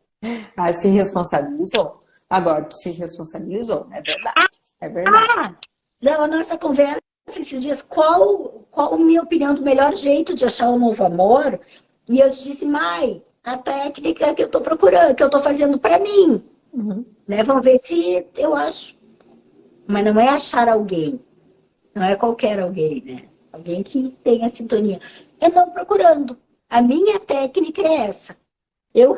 Ah, se responsabilizou. Agora tu se responsabilizou, é verdade. É verdade. Ah, na nossa conversa esses dias, qual a minha opinião do melhor jeito de achar um novo amor? E eu disse, Mai, a técnica que eu estou procurando, que eu estou fazendo para mim. Uhum. Né? Vamos ver se eu acho. Mas não é achar alguém. Não é qualquer alguém, né? Alguém que tenha sintonia. É não procurando. A minha técnica é essa. Eu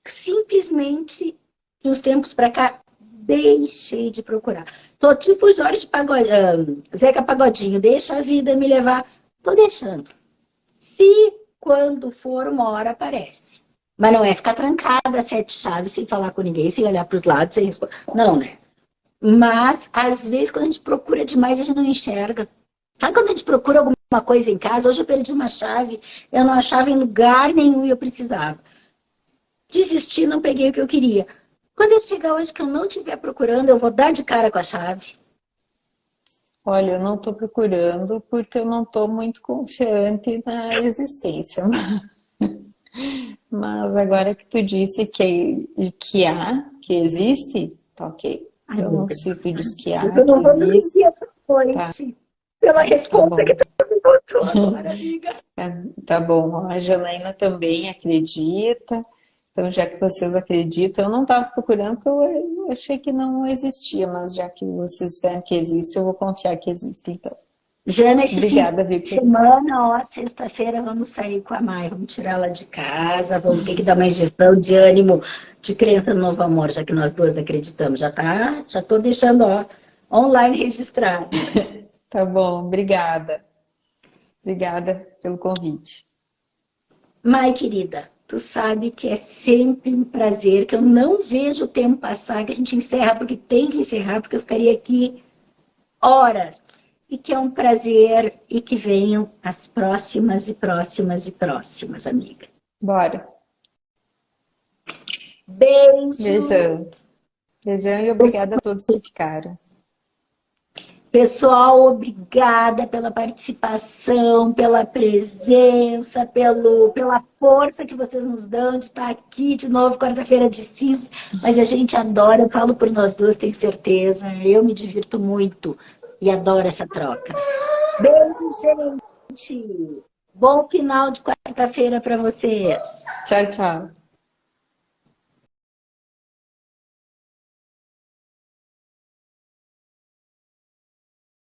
simplesmente, de uns tempos para cá, deixei de procurar. Tô tipo Jorge Zeca Pagodinho, deixa a vida me levar. Tô deixando. Se quando for uma hora aparece. Mas não é ficar trancada, sete chaves, sem falar com ninguém, sem olhar para os lados, sem responder. Não, né? Mas, às vezes, quando a gente procura demais, a gente não enxerga. Sabe quando a gente procura alguma coisa em casa? Hoje eu perdi uma chave, eu não achava em lugar nenhum e eu precisava. Desisti, não peguei o que eu queria. Quando eu chegar hoje que eu não estiver procurando, eu vou dar de cara com a chave. Olha, eu não estou procurando porque eu não estou muito confiante na existência. Mas agora que tu disse que existe, tá ok. Ai, meu Então, se Deus. tu diz que há, Eu que não vou dormir existe, essa tá, noite pela tá resposta que bom. tu me botou agora, amiga. Tá bom. A Janaína também acredita. Então, já que vocês acreditam, eu não estava procurando porque eu achei que não existia, mas já que vocês disseram que existe, eu vou confiar que existe, então. Jana, esse fim de Obrigada, Victor. semana, ó, sexta-feira, vamos sair com a Mai, vamos tirá-la de casa, vamos ter que dar uma injeção de ânimo, de crença no novo amor, já que nós duas acreditamos. Já tô deixando, ó, online registrado. Tá bom, obrigada. Obrigada pelo convite. Mai, querida, tu sabe que é sempre um prazer, que eu não vejo o tempo passar, que a gente encerra porque tem que encerrar, porque eu ficaria aqui horas. E que é um prazer e que venham as próximas e próximas e próximas, amiga. Bora. Beijo! Beijão. Beijão e obrigada a todos que ficaram. Pessoal, obrigada pela participação, pela presença, pela força que vocês nos dão de estar aqui de novo, quarta-feira de cinza. Mas a gente adora, eu falo por nós duas, tenho certeza. Eu me divirto muito e adoro essa troca. Beijo, gente! Bom final de quarta-feira para vocês. Tchau, tchau.